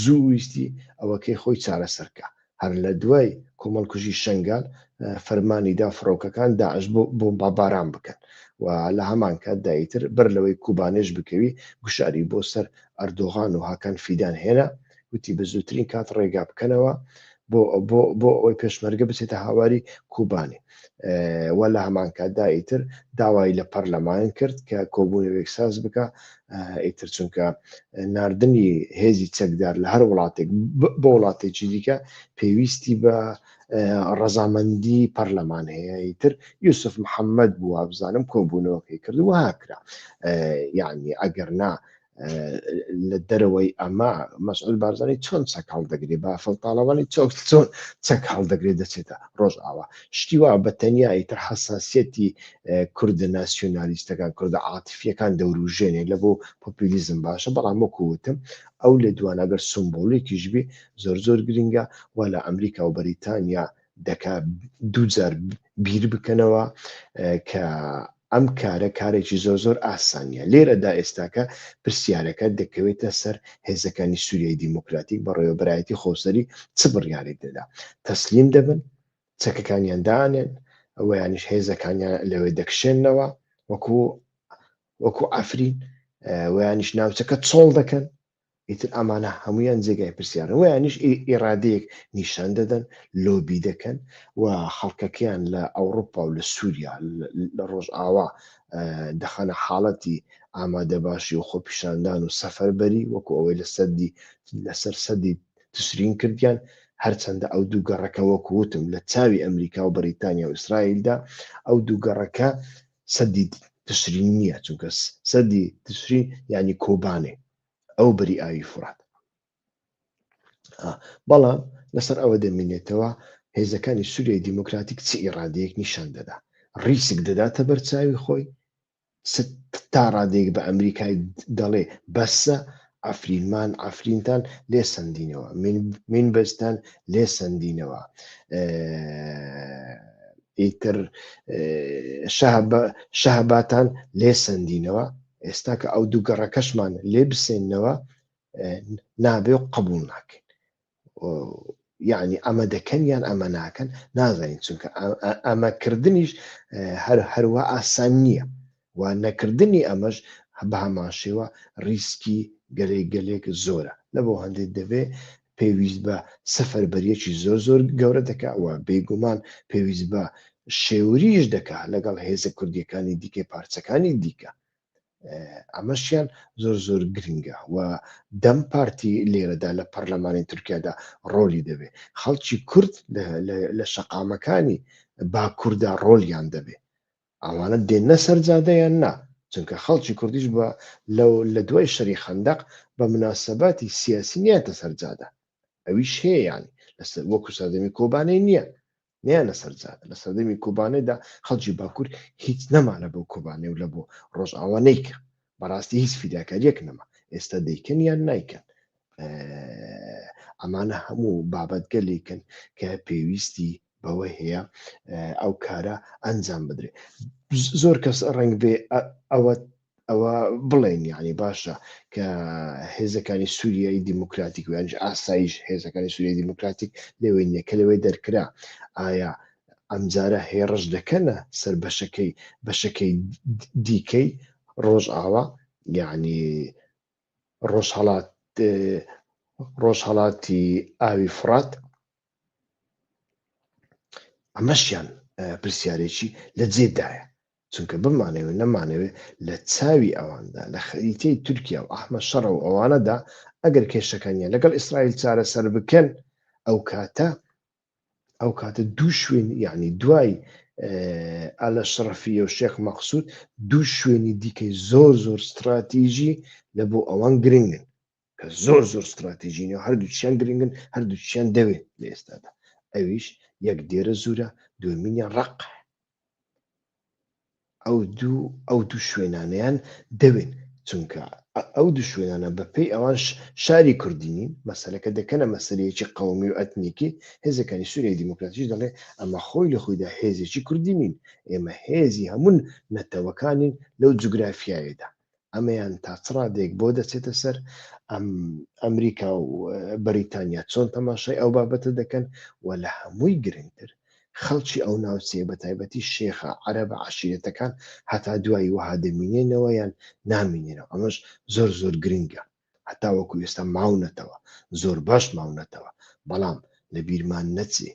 زوو ویستی ئەوەکەی خۆی چارەسەرکە هەر لە دوای کۆمەڵکوژی شەنگال فەرمانیدا فڕۆکەکان داعش بۆ باباران بکەن و لە هەمان کاتدا ئیتر بەر لەوەی کوبانێش بکەوی گوشاری بۆ سەر ئەردۆغان و هاکان فیدان هێنا وتی بە زووترین کات ڕێگا بکەنەوە بۆ ئەوەی پێشمەرگە بچێتە هاواری کوبانی وە لە هەمان کاتدا ئیتر داوای لە پەرلەمان کرد کە کۆبوونەوەیەک ساز بکە ئیتر چونکە نردنی هێزی چەکدار لە هەر وڵاتێک بۆ وڵاتێکی دیکە پێویستی بە ڕەزامەندی پەرلەمان هەیە ئیتر یوسف محەممەد بووە بزانم کۆبوونەوەکەی کرد و هاکرا یعنی ئەگەر نا لە دەرەوەی ئەمە مەسعود بارزانانی چۆن چەک هەڵدەگرێت با فڵتاڵەوانی چۆن چەک هەڵدەگرێت دەچێتە ڕۆژئاوا شتی وا بە تەنیا ئیتر حساسەتی کوردە ناسیۆنالیستەکان کوردە عاتفیەکان دەوروژێنێ لە بۆ پۆپولیزم باشە بەڵام وەکووتم ئەو لە دوانەگەر سمبۆلێکیش بێ زۆر گرنگە و لە ئەمریکا و بەریتانیا دەکا دووجار بیر بکەنەوە کە ئەم کارێکی زۆر ئاسانیە لێرەدا ئێستاکە پرسیارەکە دەکەوێتە سەر هێزەکانی سووریای دیموکراتیک بە ڕێوەبەرایەتی خۆسەری چ بڕیارێک دەدا تەسلیم دەبن چەکەکانیان دانێن ئەوە یانیش هێزەکانیان لەوێ دەکشێنەوە وەکو ئافرین ویانیش ناوچەکە چۆڵ دەکەن ئیتر ئەمانە هەمویان جێگای پرسیارن ویانیش ئێرادەیەک نیشان دەدەن لۆبی دەکەن و خەڵکەکەیان لە ئەوروپا و لە سووریا لە ڕۆژئاوا دەخەنە حاڵەتی ئامادە باشی و خۆپیشاندان و سەفەربەری وەکو ئەوەی لەسەر سەدی تسرین کردیان هەرچەندە ئەو دووگەڕەکە وەکووتم لە چاوی ئەمریکا و بەریتانیا و ئیسرائیلدا ئەو دووگەڕەکە سەدی تسرین نییە چونکە سەدی تسرین ینی کۆبانێ ئەو بەری ئاوی فرات بەڵام لەسەر ئەوە دەمێنێتەوە هێزەکانی سووریای دیموکراتیک چ ئیرادەیەک نیشان دەدا ڕیسک دەداتە بەرچاوی خۆی تا ڕادێک بە ئەمریکای دەڵێ بەسە ئەفرینتان لێ سندینەوە من بەستان لێ سندینەوە ئیتر شەهباتان لێ سندینەوە ئێستا کە ئەو دووگەڕەکەشمان لێ بسێنەوە نابێ و قبول ناکەین یعنی ئەمە دەکەن یان ئەمە ناکەن نازانین چونکە ئەمەکردنیش هەروە ئاسان نییە و نەکردنی ئەمەش بە هەمان شێوە ریسکی گەلێک زۆرە لە بۆ هەندێک دەبێ پێویست بە سەفەربەریەکی زۆر گەورە دەکاتەوە بێگومان پێویست بە شێوریش دەکات لەگەڵ هێزە کوردیەکانی دیکەی پارچەکانی دیکە ئەمەشیان زۆر گرنگە و دەم پارتی لێرەدا لە پەرلەمانی تورکیادا ڕۆلی دەبێ خەڵکی کورد لە شەقامەکانی باکووردا ڕۆلیان دەبێ ئەوانە دێنە سەرجادەیان نا چونکە خەڵکی کوردیش بە لە دوای شەری خەندەق بە مناسەباتی سیاسی نیەتە سەرجادە ئەویش هەیە ینی وەکو سەردەمی کۆبانەی نییە نیانە سەرجادە لە سەردەمی کۆبانەدا خەڵکی باکوور هیچ نەمانە بەو کۆبانێ و لە بۆ ڕۆژئاوا نەیکە بەڕاستی هیچ فیداکاریەک نەما ئێستا دەیکەن یان نایکەن ئەمانە هەموو بابەتگەلێکن کە پێویستی بەوە هەیە ئەو کارە ئەنجام بدرێ زۆر کەس ڕنگ بێ ئەوە بڵێن یعنی باشە کە هێزەکانی سووریایی دیموکراتیک و یانش ئاسایش هێزەکانی سووریای دیموکراتیک لەوێ نییە کە لەوەی دەرکرا ئایا ئەمجارە هێڕش دەکەنە سەر بەشەکەی دیکەی ڕۆژئاوا یعنی ڕۆژهەڵاتی ئاوی فرات ئەمەشیان پرسیارێکی لە جێدایە چونکە بمانەوە نەمانەوێت لە چاوی ئەواندا لە خەریتەی تورکیا و ئەحمە شەڕە و ئەوانەدا ئەگەر کێشەکانیان لەگەڵ ئیسرائیل چارەسەر بکەن ئەو کاتە دوو شوێن یعنی دوای ئالە شەرەفیە و شێخ مەقسوود دوو شوێنی دیکەی زۆر استراتیژی لە بۆ ئەوان گرنگن کە زۆر استراتیژینەوە هەردووچیان گرنگن هەردووچیان دەوێت لە ئێستادا ئەویش یەک دێرە زورە دوێمینیان ڕق ئەو دوو شوێنانیان دەوێن چونکە ئەو دوو شوێنانە بەپێی ئەوان شاری کوردینین مەسەلەکە دەکەنە مەسەلەیەکی قەومی و ئەتنیکی هێزەکانی سووریای دیموکراتیش دەڵێ ئەمە خۆی لە خۆیدا هێزێکی کوردینین ئێمە هێزی هەموون نەتەوەکانین لەو جوگرافیایەدا ئەمەیان تا چڕادێک بۆ دەچێتە سەر ئەمریکا و بەریتانیا چۆن تەماشای ئەو بابەتە دەکەن و لە هەمووی گرنگتر خەڵکی ئەو ناوچەیە بە تایبەتی شێخە عەرەبە عەشیرەتەکان هەتا دوای وەها دەمینێنەوە یان نامینێنەوە ئەمەش زۆر گرنگە هەتا وەکو ئێستا ماونەتەوە زۆر باش ماونەتەوە بەڵام لە بیرمان نەچێ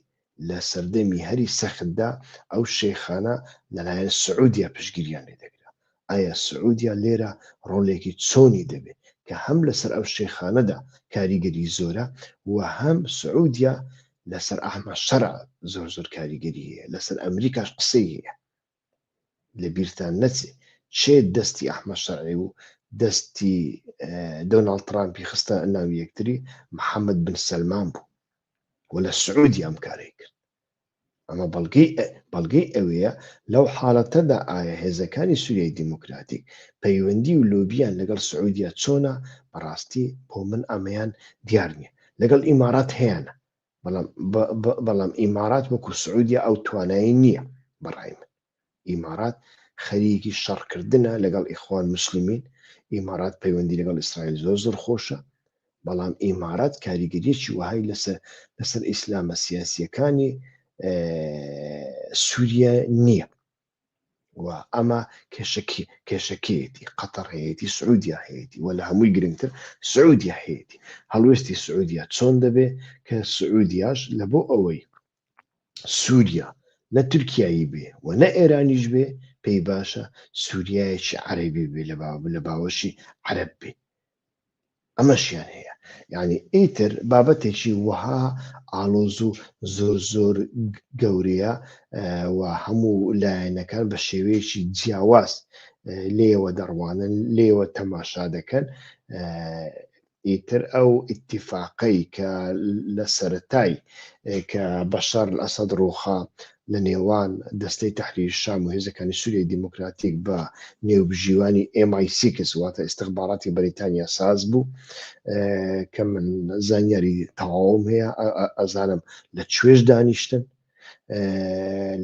لە سەردەمی هەری سەختدا ئەو شێخانە لەلایەن سعودیا پشتگیریان لێ دەکرا. ئایا سعودیا لێرە ڕۆڵێکی چۆنی دەبێت کە هەم لەسەر ئەو شێخانەدا کاریگەری زۆرە و هەم سعودیا لەسەر ئەحمەد شەرع زۆر کاریگەری هەیە، لەسەر ئەمریکاش قسەی هەیە. لە بیرتان نەچێ چێ دەستی ئەحمەد شەرعی و دەستی دۆناڵد ترامپی خستە ناوی یەکتری محەممەد بن سەلمان بوو و لە سعودی ئەم کارەی کرد. ئەمە بەڵگەی ئەوەیە لەو حاڵەتەدا ئایا هێزەکانی سووریای دیموکراتیک پەیوەندی و لۆبیان لەگەڵ سعودیا چۆنە؟ بەڕاستی بۆ من ئەمەیان دیار نییە. لەگەڵ ئیمارات هەیەە، بەڵام ئیمارات وەکو سعودیا ئەو توانایی نییە. بەڕای من ئیمارات خەریکی شەڕکردنە لەگەڵ ئیخوان موسلیمین. ئیمارات پەیوەندی لەگەڵ ئیسرائیل زۆر خۆشە، بەڵام ئیمارات کاریگەریەکی وهای لەسەر ئیسلامە سیاسیەکانی سووریا نییە. و ئەمە کێشەکەیەتی قەتەر هەیەی سعودیا هەیەی و لە هەمووی گرنگتر سعودیا هەیەی. هەڵوێستی سعودیا چۆن دەبێ کە سعودیاش لە بۆ ئەوەی سووریا نە تورکیایی بێ و نە ئێرانیش بێ پێی باشە سووریایەکی عەرەبی بێ لە باوەشی عەرەب بێ. ئەمەشیان هەیە. یعنی ئیتر بابەتێکی وەها ئاڵۆز و زۆر گەورەیە و هەموو لایەنەکان بە شێوەیەکی جیاواز لێوە دەڕوانن، لێوە تەماشا دەکەن. ئیتر ئەو ئیتیفاقەی کە لە سەرەتای کە بەشار ئەسەد ڕووخا لە نێوان دەستەی تەحریری شام و هێزەکانی سووریای دیموکراتیک بە نێوبژیوانی MI6 واتە ئیستخباراتی بەریتانیا ساز بوو کە من زانیاری تەواوم هەیە، ئەزانم لە کوێش دانیشتن،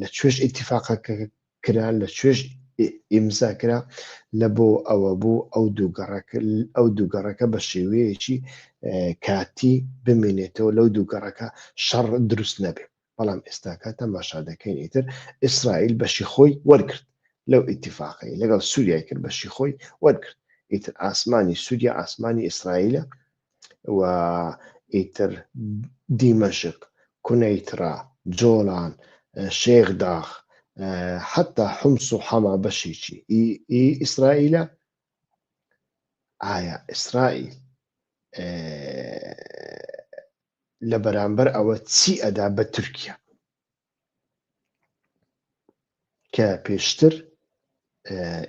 لە کوێش ئیتیفاقەکە کران، لە کوێش ئیمزا کرا، لە بۆ ئەوە بوو ئەو دووگەڕەکە بە شێوەیەکی کاتی بمێنێتەوە لەو دووگەڕەکە شەڕ دروست نەبێت. بەڵام ئێستاکە تەماشا دەکەین ئیتر ئیسرائیل بەشی خۆی وەرگرت لەو ئیتیفاقی لەگەڵ سووریای کرد، بەشی خۆی وەرگرت. ئیتر ئاسمانی سووریا ئاسمانی ئیسرائیلە و ئیتر دیمەشق، کونەیترا، جۆڵان، شێخ داغ، حتا حومس و حەما بەشێکی ئیسرائیلە. ئایا ئیسرائیل لە بەرامبەر ئەوە چی ئەدا بە تورکیا کە پێشتر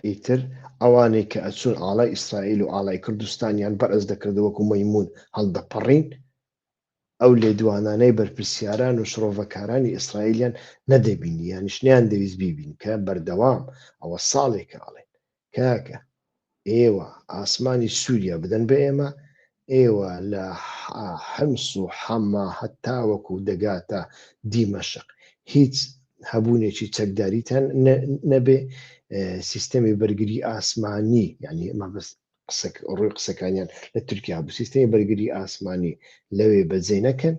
ئیتر ئەوانەی کە ئەچون ئاڵای ئیسرائیل و ئاڵای کوردستانیان بەرز دەکرد وەکو مەیمون هەڵدەپەڕین، ئەو لێدوانانەی بەرپرسیاران و شرۆڤەکارانی ئیسرائیلیان نەدەبینی، یانیشتیان دەویست بیبین کە بەردەوام ئەوە ساڵێکە ئەڵێن کاکە ئێوە ئاسمانی سووریا بدەن بە ئێمە، ئێوە لە حەمس و حەما هەتا وەکو دەگاتە دیمەشق هیچ هەبوونێکی چەکداریتان نەبێ، سیستەمی بەرگری ئاسمانی، یعنی ئەمە بەس ڕووی قسەکانیان لە تورکیا بوو، سیستەمی بەرگری ئاسمانی لەوێ بەجێ نەکەن،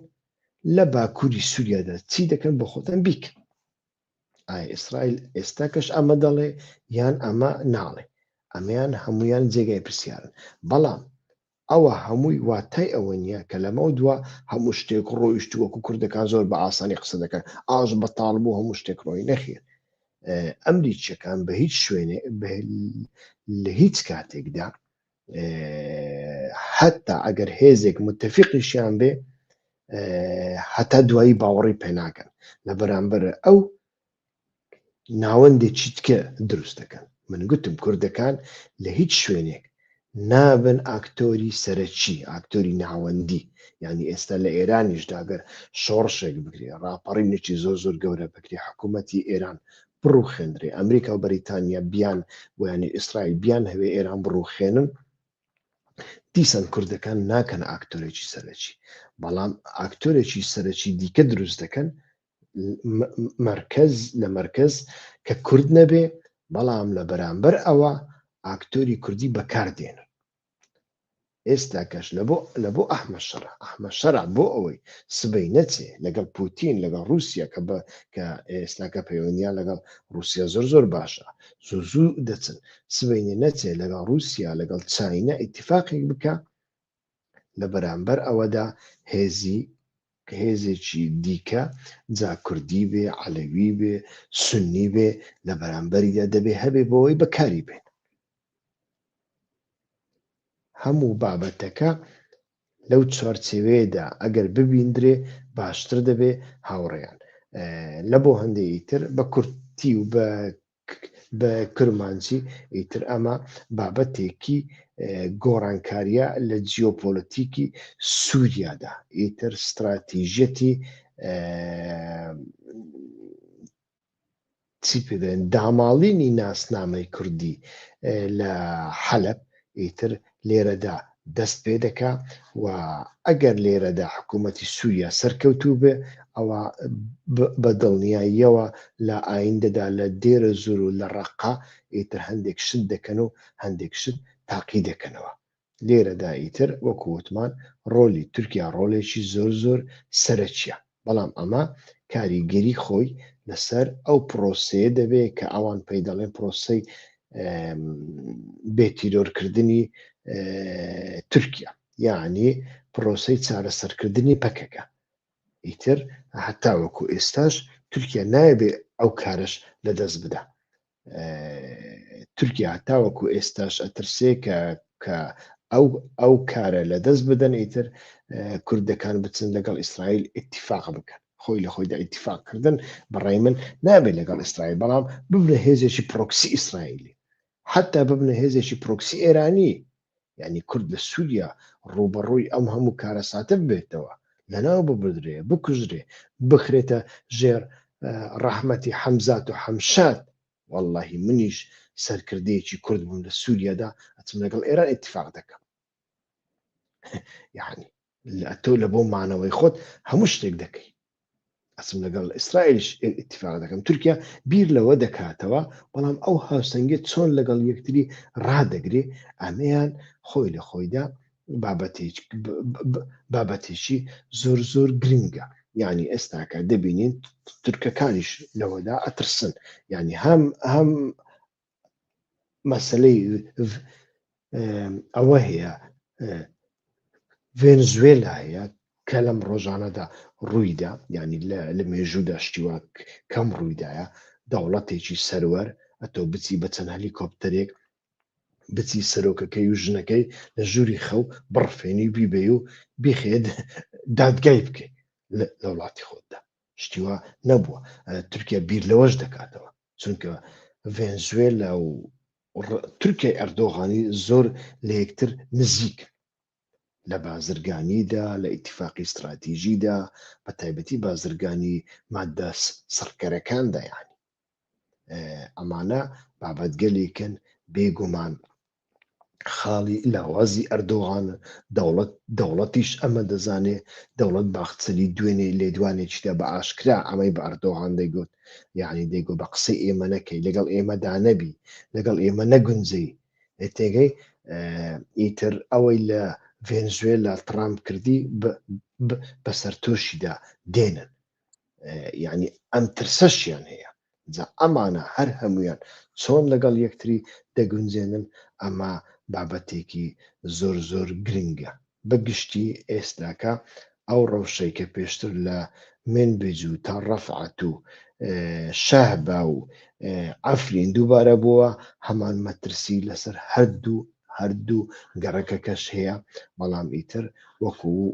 لە باکووری سووریادا چی دەکەن بە خۆتان بیکەن. ئایا ئیسرائیل ئێستاکەش ئەمە دەڵێ یان ئەمە ناڵێ؟ ئەمەیان هەمویان جێگای پرسیارن. بەڵام ئەوە هەمووی واتای ئەوە نییە کە لەمە دووە هەموو شتێک ڕۆیشت وەکو کوردەکان زۆر بە ئاسانی قسە دەکەن ئاژ بەتاڵ بوو هەموو شتێک ڕۆی نەخێر. ئەمریکیەکان بە هیچ شوێنێ لە هیچ کاتێکدا حتا ئەگەر هێزێک متتەفیقیشیان بێ هەتا دوایی باوەڕی پێناکەن لە بەرامبەر ئەو ناوەندێکی تکە دروست دەکەن. من گوتم کوردەکان لە هیچ شوێنێک نابن ئاکتۆری سەرەکی، ئاکتۆری ناوەندی. یعنی ئێستا لە ئێرانیشدا گەر شۆڕشێک بگرێ، ڕاپەڕینێکی زۆر گەورە بکرێ، حکوومەتی ئێران بڕوخێندرێ، ئەمریکا و بەریتانیا بیان ویانی ئیسرائیل بیان هەوێ ئێران بڕوخێنن، دیسان کوردەکان ناکەن ئاکتۆرێکی سەرەکی. بەڵام ئاکتۆرێکی سەرەکی دیکە دروست دەکەن لە مەرکەز کە کورد نەبێ، بەڵام لە بەرامبەر ئەوە ئاکتۆری کوردی بەکاردێنن. ئێستا کەش لە بۆ ئەحمەد شەرع بۆ ئەوەی سبەی نەچێ لەگەڵ پوتین لەگەڵ رووسیا کە ئێستاکە پەیوەندیان لەگەڵ رووسیا زۆر باشە، زوو دەچن، سبەینێ نەچێ لەگەڵ رووسیا لەگەڵ چاینە ئیتیفاقێک بکە، لە بەرامبەر ئەوەدا هێزی کە هێزێکی دیکە جا کوردی بێ عەلەوی بێ سونی بێ لە بەرامبەریدا دەبێ هەبێ بۆەوەی بەکاری بێن هەموو بابەتەکە لەو چوارچێوەیەدا ئەگەر ببیندرێ باشتر دەبێ هاوڕێیان لە بۆ هەندێکی تر بە کورتی و بە کرمانچی ئیتر ئەمە بابەتێکی گۆڕانکاریە لە جیۆپۆلەتیکی سووریادا ئیتر استراتیژەتی چی پێدەن داماڵینی ناسنامەی کوردی لە حەلەب ئیتر لێرەدا دەست پێ دەکا و ئەگەر لێرەدا حکوومەتی سووریا سەرکەوتوو بێ ئەوە بە دڵنیاییەوە لە ئایندەدا لە دێرە زۆر و لە ڕەقا ئیتر هەندێک شت دەکەن و هەندێک شت تاقی دەکەنەوە لێرەدا ئیتر وەکو وتمان ڕۆلی تورکیا ڕۆلێکی زۆر زۆر سەرەکیە بەڵام ئەمە کاریگەری خۆی لەسەر ئەو پرۆسەیە دەبێت کە ئەوان پێی دەڵێن پرۆسەی بێتیرۆرکردنی تورکیا یعنی پرۆسەی چارەسەرکردنی پەکەکە ئیتر هەتا وەکو ئێستاش تورکیا نایەبێ ئەو کارش لەدەست بدە تورکیا هەتا وەکو ئێستاش ئەترسێ کە ئەو کارە لەدەست بدەن ئیتر کوردەکان بچن لەگەڵ ئیسرائیل ئیتیفاق بکەن خۆی لە خۆیدا ئیتیفاقکردن بەڕێی من نابێت لەگەڵ ئیسرائیل بەڵام ببنە هێزێکی پرۆکسی ئیسرائیلی حتا ببنە هێزێکی پرۆکسی ئێرانی یعنی کورد لە سووریا ڕوبەڕووی ئەم هەموو کارەساتە ببێتەوە لەناو ببدرێ بکوژرێ بخرێتە ژێر ڕەحمەتی حەمزات و حەمشاد واللهی منیش سەرکردەیەکی کورد بووم لە سووریادا ئەچم لەگەڵ ئێران ئیتیفاق دەکەم یعنی تۆ لە بۆ مانەوەی خۆت هەموو شتێک دەکەی ئەچم لەگەڵ ئیسرائیلش ئیتیفاق دەکەم تورکیا بیر لەوە دەکاتەوە بەڵام ئەو هاوسەنگێت چۆن لەگەڵ یەکتری ڕادەگرێ ئەمەیان خۆی لە خۆیدا بابەتێکی زۆر زۆر گرنگە یعنی ئێستاکە دەبینین تورکەکانیش لەوەدا ئەترسن یعنی هەم مەسەلەی ئەوە هەیە ڤێنزوێلا هەیە کە لەم ڕۆژانەدا ڕوویدا ینی لە مێژوودا شتیوە کەم ڕوویدایە دەوڵەتێکی سەروەر ئەتۆ بچی بە چەند هەلیکۆپتەرێک بچی سەرۆکەکەی و ژنەکەی لە ژووری خەو بڕفێنی بیبێ و بیخێت دادگای بکەیت لە وڵاتی خۆتدا شتیوە نەبووە تورکیا بیر لەوەش دەکاتەوە چونکە ڤێنزوێلا و تورکیای ئەردۆغانی زۆر لە یەکتر نزیک لە بازرگانیدا لە ئیتیفاقی استراتیژیدا بە تایبەتی بازرگانی مادە سڕکەرەکاندا یانی ئەمانە بابەتگەلێکن بێگومان خاڵی لاوازی ئەردۆغان دەوڵەتیش ئەمە دەزانێ دەوڵەت باخچەلی دوێنێ لێدوانێکیدا بە ئاشکرا ئەمەی بە ئەردۆغان دەیگوت یعنی دەیگو بە قسەی ئێمە نەکەی لەگەڵ ئێمەدا نەبی لەگەڵ ئێمە نەگونجەی تێگەی ئیتر ئەوەی لە ڤێنزوێلا ترامپ کردی بەسەر تۆشیدا دێنن یعنی ئەم ترسەشیان هەیە جا ئەمانە هەر هەمویان چۆن لەگەڵ یەکتری دەگونجێنن ئەمە بابەتێکی زۆر زۆر گرنگە بەگشتی ئێستاکە ئەو ڕەوشەی کە پێشتر لە منبج و تا ڕەفعەت و شەهبا و ئەفرین دووبارە بووە هەمان مەترسی لەسەر هەردوو گەڕەکەکەش هەیە بەڵام ئیتر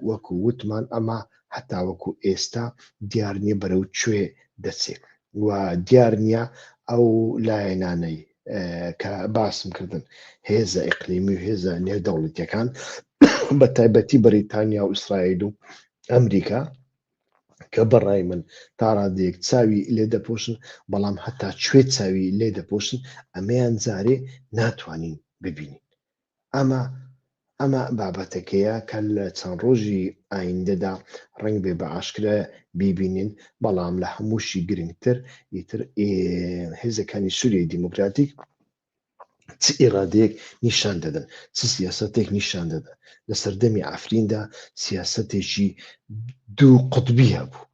وەکو وتمان ئەمە هەتا وەکو ئێستا دیار نییە بەرەو کوێ دەچێت و دیار نییە ئەو لایەنانەی کە باسم کردن هێزە ئیقلیمی و هێزە نێودەوڵەتیەکان بە تایبەتی بەریتانیا و ئیسرائیل و ئەمریکا کە بەڕای من تا ڕادەیەک چاوی لێ دەپۆشن بەڵام هەتا کوێ چاوی لێ دەپۆشن ئەمەیان جارێ ناتوانین ببینین ئەمە بابەتەکەیە کە لە چەند ڕۆژی ئایندەدا ڕەنگ بێ بە ئاشکرا بیبینین بەڵام لە هەمووشی گرنگتر ئیتر هێزەکانی سووریای دیموکراتیک چ ئێرادەیەک نیشان دەدەن چ سیاسەتێک نیشان دەدەن لە سەردەمی ئەفریندا سیاسەتێکی دوو قوتبی هەبوو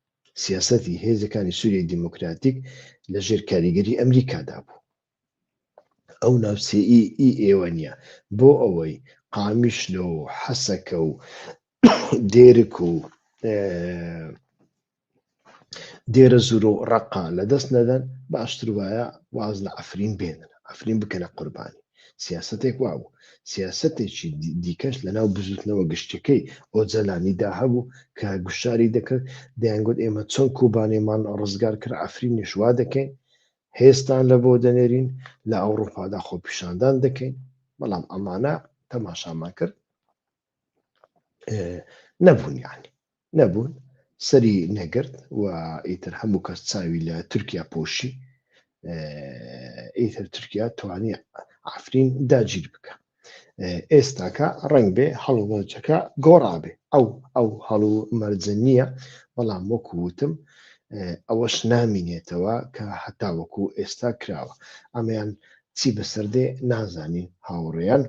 سیاسەتی هێزەکانی سووریای دیموکراتیک لە ژێر کاریگەری ئەمریکادا بوو ئەو ناوچەی ئێوە نییە بۆ ئەوەی قامیشلە و حەسەکە و دێرک و دێرە زور و ڕقا لەدەست نەدەن باشتر وایە واز لە ئەفرین بێنن ئەفرین بکەنە قوربانی سیاسەتێک وابوو سیاسەتێکی دیکەش لەناو بزوتنەوە گشتەکەی ئۆجەلانیدا هەبوو کە گوشاری دەکرد دەیانگوت ئێمە چۆن کوبانێمان ڕزگار کرد ئەفرینیش وا دەکەین هێستان لە بۆ دەنێرین لە ئەوروپادا خۆپیشاندان دەکەین بەڵام ئەمانە تەماشامان کرد نەبوون یانی نەبوون سەری نەگرت و ئیتر هەموو کەس چاوی لە تورکیا پۆشی ئیتر تورکیا توانی ئافرین داگیر بکە ئێستاکە ڕنگ بێ هەڵومەرجەکە گۆڕابێ ئەو هەڵو مەرجە نییە بەڵام وەکووتم ئەوەش نامینێتەوە کە هەتا وەکو ئێستا کراوە ئەمەیان چی بەسەردێ نازانین هاوڕێیان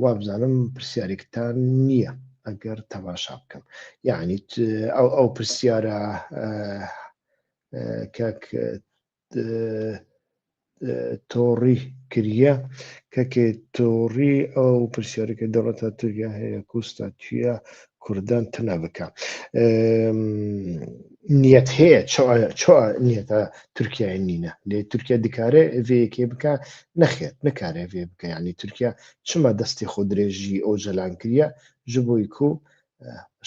وابزانم پرسیارێکتان نییە ئەگەر تەماشا بکەم یعنی ئەو پرسیارە کاک تۆڕی کریە کەکێ تۆڕی ئەو پرسیارەکە دەوڵەتە تورکیا هەیە کوستاتچیە کوردان تەنە بکە نیەت هەیە چۆ نیەتە تورکیای نینە لێ تورکیا دکارێ vەیەکێ بکە نەخێت نەکارێ vێ بکە یعنی تورکیا چما دەستی خۆ درێژی ئەو جەلان کریە ji بۆی کو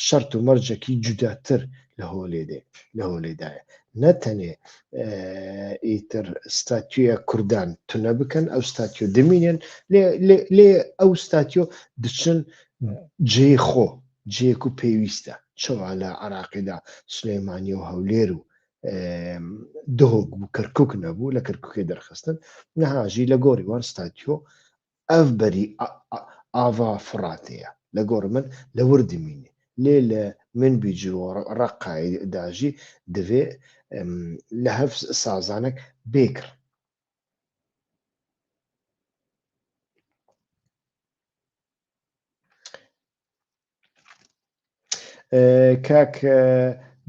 شەرت و مەرجێکی جوداتر لە هۆلێدایە نەتەنێ ئیتر ستاتیۆیە کوردان تونە بکەن ئەو ستاتیۆ دمینێن لێ ئەو ستاتیۆ دچن جێ خۆ جێک و پێویستە چۆوە لە عراقیدا سلێمانی و هەولێر و دۆک بوو کەرکک نەبوو لە کەرککێ دەرخستن نەهاژی لە گۆڕیوان ستاتیۆ ئەف بەری ئاوا فڕاتەیە لە گۆڕ من لە وردمینێ لێ لە من بیجووە ڕقای داژی دەوێ لە هەف سازانێک بێکرد کاک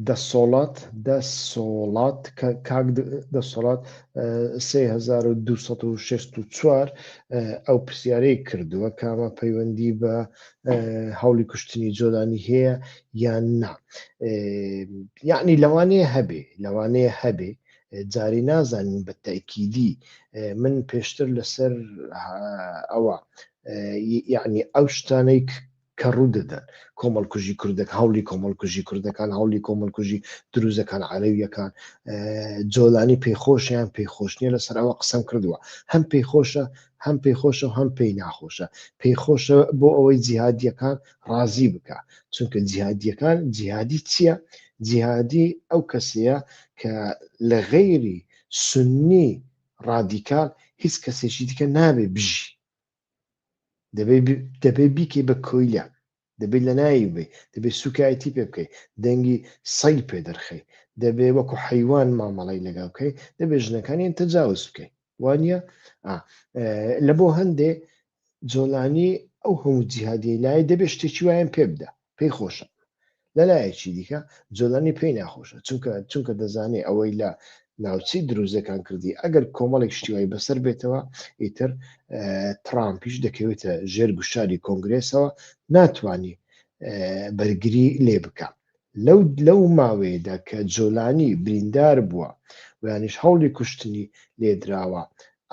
دەسۆڵات کاک دەسۆڵات 3264 ئەو پرسیارەی کردووە کامە پەیوەندی بە هەوڵی کوشتنی جۆلانی هەیە یان نا یعنی لەوانەیە هەبێ جاری نازانین بە تەکیدی من پێشتر لەسەر ئەوە یعنی ئەو شتانەی کە ڕوو دەدەن کۆمەڵکوژی کوردەکە هەوڵی کۆمەڵکوژی کوردەکان هەوڵی کۆمەڵکوژی دروزەکان عەرەویەکان جۆلانی پێیخۆشیان پێیخۆش نییە لەسەر ئەوە قسەم کردووە هەم پێیخۆشە هەم پێیخۆشە و هەم پێی ناخۆشە پێیخۆشە بۆ ئەوەی جیهادیەکان ڕازی بکە چونکە جیهادیەکان جیهادی چییە؟ جیهادی ئەو کەسەیە کە لە غەیری سونی ڕادیکال هیچ کەسێکی دیکە نابێ بژی دەبێ بیکەی بە کۆیلە دەبێت لە ناوی بێ دەبێت سوکایەتی پێ بکەی دەنگی سەی پێ دەرخەی دەبێ وەکو حەیوان مامەڵی لەگەڵ بکەی دەبێت ژنەکانیان تەجاوز بکەی وانە لە بۆ هەندێ جۆلانی ئەو هەموو جیهادی لای دەبێت شتێکی وایان پێ بدە پێی خۆشە لەلایەکی دیکە جۆلانی پێی ناخۆشە چونکە دەزانێ ئەوەی لە ناوچی دروزەکان کردی ئەگەر کۆمەڵێک شتیوای بەسەر بێتەوە ئیتر ترامپیش دەکەوێتە ژێر گوشاری کۆنگرێسەوە ناتوانانی بەرگری لێ بکە لەو ماوەیەدا کە جۆلانی بریندار بووە ویانیش هەوڵی کوشتنی لێدراوە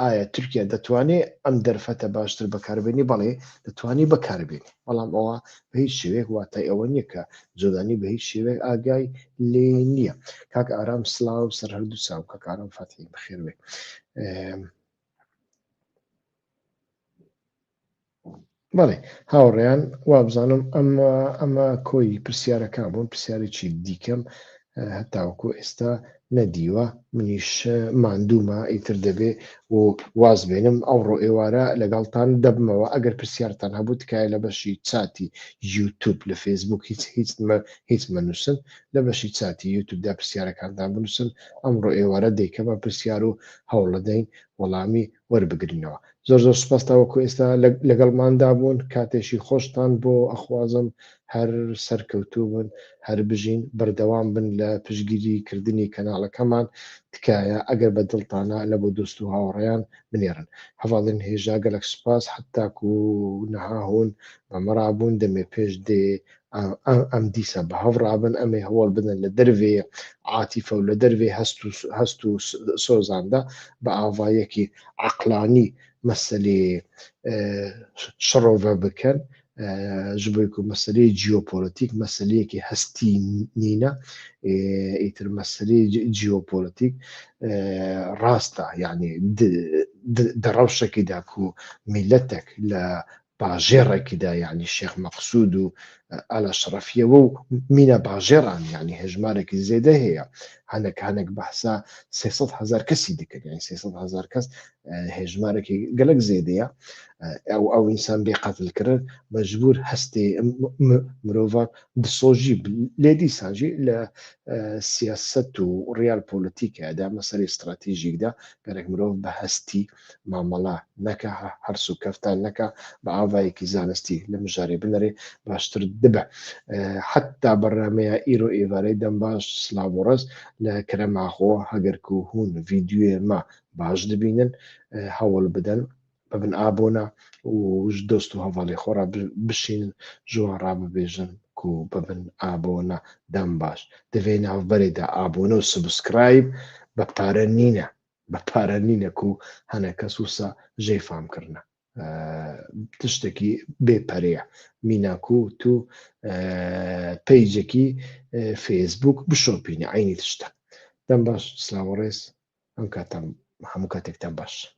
ئایا تورکیا دەتوانێت ئەم دەرفەتە باشتر بەکاربێنی بەڵێ دەتوانی بەکاربێنی بەڵام ئەوە بە هیچ شێوەیەک واتای ئەوە نییە کە جۆلانی بە هیچ شێوەیە ئاگای لێ نییە کاک ئارام سلااو سەر هەردوو چاو کاک ئارام فاتحی بەخێر بێ بەڵێ هاوڕێیان وابزانم ئەمە کۆی پرسیارەکان بوون پرسیارێکی دیکەم هەتاوەکو ئێستا نەدیوە منیش ماندوومە ئیتر دەبێ و واز بێنم ئەوڕۆ ئێوارە لەگەڵتان دەبمەوە ئەگەر پرسیارتان هەبوو تکایە لە بەشی چاتی یوتیوب لە فێسبوک هیچ مەنووسن لە بەشی چاتی یوتیوبدا پرسیارەکانتان بنووسن ئەمڕۆ ئێوارە دەیکەمە پرسیار و هەوڵ دەدەین وەڵامی وەربگرینەوە زۆر سوپاس تاوەکو ئێستا لەگەڵماندا بوون کاتێکی خۆشتان بۆ ئەخوازم هەر سەرکەوتوو بن هەر بژین بەردەوام بن لە پشگیریکردنی کەناڵەکەمان تکایە ئەگەر بە دڵتانە لە بۆ دۆست و هاوڕێیان بنێرن هەواڵێن هێژا گەلک سوپاس حتاکو نەها هوون بەمەڕابوون دەمێ پێش دێ ئەم دیسە بە هەڵڕابن ئەمێ هەوڵ بدەن لە دەروێ عاتیفە و لە دەروێ هەست و سۆزاندا بە ئاوایەکی عەقلانی مەسەلێ شڕۆڤە بکەن ji bo ku meseleyê jeopolitîk meseleyekî hestî nîne îtir meseleyê jeopolitîk rast e yanî di rewşekê de ku mîletek li bajêrekî de yanî Şêx Meqsûd û Eleşrefiye û mîna bajêran yanî hejmarekî zêde heye hinek behsa 300,000 kesî dikin yani 300,000 kes hejmarekî gelek zêde ye ew însan bê qetil kirin mecbûr hestê mirovan disojî lê dîsan jî li siyaset û realpolitîkê de meselê stratejîk de gerek mirov bi hestî mamala neke hers û keftan neke bi avayekî zanistî li mijarê binêre baştir dibe heta bernameya îro êvarê dem baş silav û res li kerema xwe heger ku hûn vîdyoyê me baş dibînin hewl bidin bibin abone û ji dost û hevalê xwe re bişînin ji wan re bibêjin ku bibin abone dem baş di vê navberê de abone û subscribe bi pare nîne bi pare nîne ku hinek kes wisa jê fam kirine tiştekî bê pere ye mîna ku tu peycekî Facebook bişopînî eynî tişt e dem baş silav û rêz hemû katek tem baş.